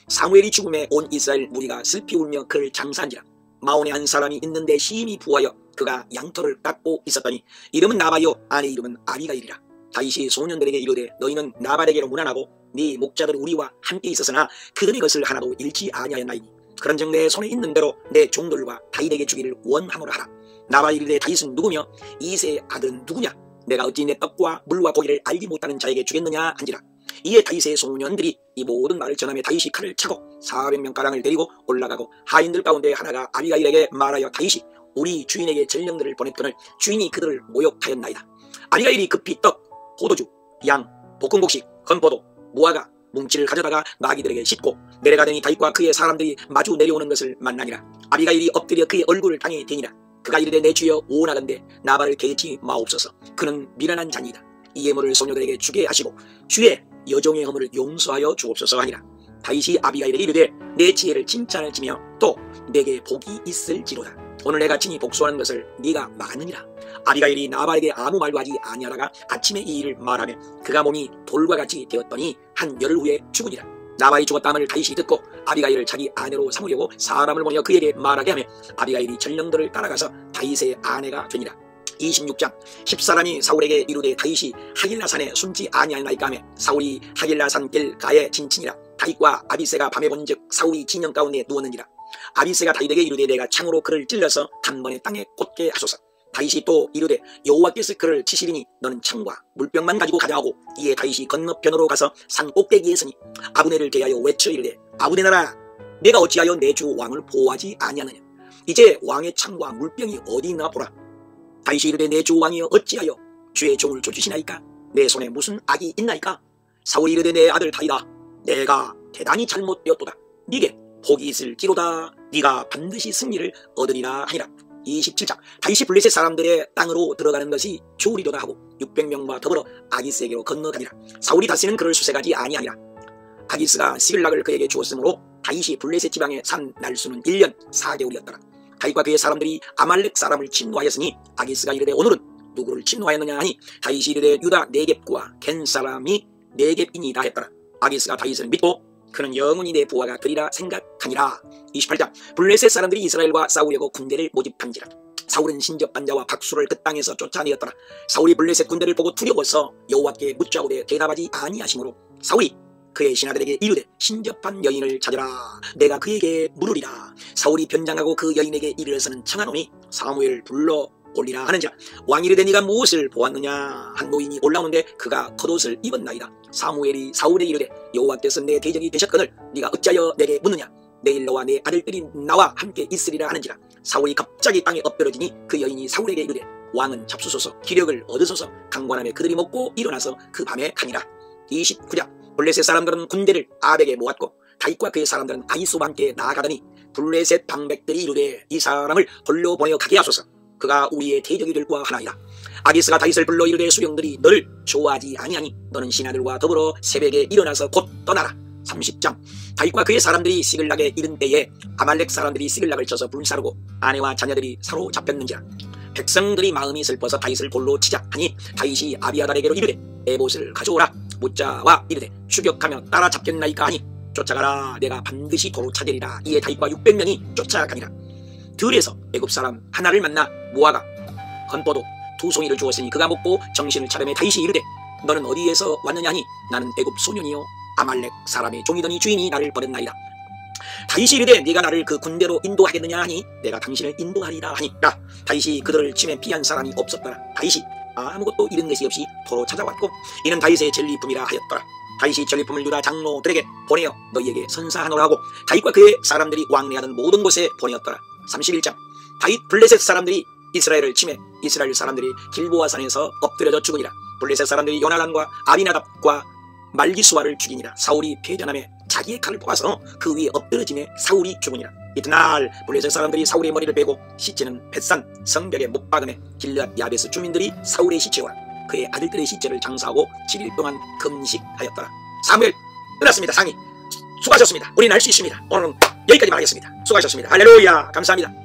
사무엘이 죽음에 온 이스라엘 무리가 슬피 울며 그를 장사한지라. 마온에 한 사람이 있는데 심히 부하여 그가 양털을 깎고 있었더니 이름은 나발이요 아내 이름은 아비가일이라. 다윗이 소년들에게 이르되 너희는 나발에게로 문안하고 네 목자들이 우리와 함께 있었으나 그들의 것을 하나도 잃지 아니하였나이니 그런즉 내 손에 있는 대로 내 종들과 다윗에게 주기를 원하노라 하라. 나발이 이르되 다윗은 누구며 이새의 아들은 누구냐? 내가 어찌 내 떡과 물과 고기를 알지 못하는 자에게 주겠느냐 한지라. 이에 다윗의 소년들이 이 모든 말을 전하며 다윗이 칼을 차고 400명가량을 데리고 올라가고 하인들 가운데 하나가 아비가일에게 말하여 다윗이 우리 주인에게 전령들을 보냈거늘 주인이 그들을 모욕하였나이다. 아비가일이 급히 떡, 포도주, 양, 볶음곡식, 건포도, 무화과, 뭉치를 가져다가 마귀들에게 싣고 내려가더니 다윗과 그의 사람들이 마주 내려오는 것을 만나니라. 아비가일이 엎드려 그의 얼굴을 땅에 대니라. 그가 이르되 내 주여 오나간대 나발을 개치 마옵소서. 그는 미련한 자니이다. 이 예물을 소녀들에게 주게 하시고 주의 여종의 허물을 용서하여 주옵소서 하니라. 다윗이 아비가일에게 이르되 내 지혜를 칭찬할지며 또 내게 복이 있을지로다. 오늘 내가 친히 복수하는 것을 네가 막았느니라. 아비가일이 나발에게 아무 말도 하지 아니하다가 아침에 이 일을 말하며 그가 몸이 돌과 같이 되었더니 한 열흘 후에 죽으니라. 나발이 죽었다함을 다윗이 듣고 아비가일을 자기 아내로 삼으려고 사람을 보내어 그에게 말하게 하며 아비가일이 전령들을 따라가서 다윗의 아내가 되니라. 26장 10사람이 사울에게 이르되 다윗이 하길라산에 숨지 아니하나이까 하며 사울이 하길라산 길가에 진친이라. 다윗과 아비새가 밤에 본즉 사울이 진영 가운데 누웠느니라. 아비새가 다윗에게 이르되 내가 창으로 그를 찔러서 단번에 땅에 꽂게 하소서. 다윗이 또 이르되 여호와께서 그를 치시리니 너는 창과 물병만 가지고 가자하고 이에 다윗이 건너편으로 가서 산 꼭대기에 서니 아브넬을 대하여 외쳐 이르되 아브넬아 내가 어찌하여 내 주 왕을 보호하지 아니하느냐. 이제 왕의 창과 물병이 어디 있나 보라. 다윗이 이르되 내 주 왕이여 어찌하여 주의 종을 쫓으시나이까. 내 손에 무슨 악이 있나이까. 사울이 이르되 내 아들 다윗아 내가 대단히 잘못되었도다. 네게 복이 있을지로다. 네가 반드시 승리를 얻으리라 하니라. 27장 다윗이 블레셋 사람들의 땅으로 들어가는 것이 좋으리로다 하고 600명과 더불어 아기스에게로 건너가니라. 사울이 다시는 그를 수색하지 아니하니라. 아기스가 시글락을 그에게 주었으므로 다윗이 블레셋 지방에 산 날수는 1년 4개월이었더라. 다윗과 그의 사람들이 아말렉 사람을 침노하였으니 아기스가 이르되 오늘은 누구를 침노하였느냐 하니 다윗이 이르되 유다 네겝과 겐 사람이 네겝이니이다 했더라. 아기스가 다윗을 믿고 그는 영원히 내 부하가 되리라 생각하니라. 28장 블레셋 사람들이 이스라엘과 싸우려고 군대를 모집한지라. 사울은 신접한 자와 박수를 그 땅에서 쫓아내었더라. 사울이 블레셋 군대를 보고 두려워서 여호와께 묻자오되 대답하지 아니하시므로 사울이 그의 신하들에게 이르되 신접한 여인을 찾으라. 내가 그에게 물으리라. 사울이 변장하고 그 여인에게 이르러서는 청하노니 사무엘 불러 올리라 하는지라. 왕이 이르되 네가 무엇을 보았느냐. 한 노인이 올라오는데 그가 겉옷을 입었나이다. 사무엘이 사울에게 이르되 여호와께서 내 대적이 되셨거늘 네가 어찌하여 내게 묻느냐. 내일 너와 내 아들들이 나와 함께 있으리라 하는지라. 사울이 갑자기 땅에 엎드러지니 그 여인이 사울에게 이르되 왕은 잡수소서 기력을 얻으소서. 강관함에 그들이 먹고 일어나서 그 밤에 가니라. 29장 블레셋 사람들은 군대를 아벡에 모았고 다윗과 그의 사람들은 아히수와 함께 나아가더니 블레셋 방백들이 이르되 이 사람을 돌려보내어 가게 하소서. 그가 우리의 대적이 될 과 하나이다. 아기스가 다윗을 불러 이르되 수령들이 너를 좋아하지 아니하니 너는 신하들과 더불어 새벽에 일어나서 곧 떠나라. 30장 다윗과 그의 사람들이 시글락에 이른 때에 아말렉 사람들이 시글락을 쳐서 불사르고 아내와 자녀들이 사로잡혔는지라. 백성들이 마음이 슬퍼서 다윗을 돌로 치자 하니 다윗이 아비아달에게로 이르되 에봇을 가져오라. 묻자와 이르되 추격하며 따라잡겠나이까 하니 쫓아가라. 내가 반드시 도로 찾으리라. 이에 다윗과 600명이 쫓아가니라. 들에서 애굽 사람 하나를 만나 무화과 건포도 2송이를 주었으니 그가 먹고 정신을 차려매 다윗이 이르되 너는 어디에서 왔느냐 하니 나는 애굽 소년이요 아말렉 사람의 종이더니 주인이 나를 버렸나이다. 다윗이 이르되 네가 나를 그 군대로 인도하겠느냐 하니 내가 당신을 인도하리라 하니까 다윗이 그들을 침에 피한 사람이 없었더라. 다윗이 아무것도 잃은 것이 없이 도로 찾아왔고 이는 다윗의 전리품이라 하였더라. 다윗이 전리품을 유다 장로들에게 보내어 너희에게 선사하노라 하고 다윗과 그의 사람들이 왕래하는 모든 곳에 보내었더라. 31장 다윗 블레셋 사람들이 이스라엘을 침해 이스라엘 사람들이 길보아산에서 엎드려져 죽으니라. 블레셋 사람들이 요나단과 아비나답과 말기수아를 죽이니라. 사울이 패전함에 자기의 칼을 뽑아서 그 위에 엎드러지매 사울이 죽으니라. 이튿날 블레셋 사람들이 사울의 머리를 베고 시체는 벳산 성벽에 못 박음에 길르앗 야베스 주민들이 사울의 시체와 그의 아들들의 시체를 장사하고 7일 동안 금식하였더라. 사무엘 끝났습니다. 상이 수고하셨습니다. 우리는 할 수 있습니다. 오늘은 여기까지 말하겠습니다. 수고하셨습니다. 할렐루야. 감사합니다.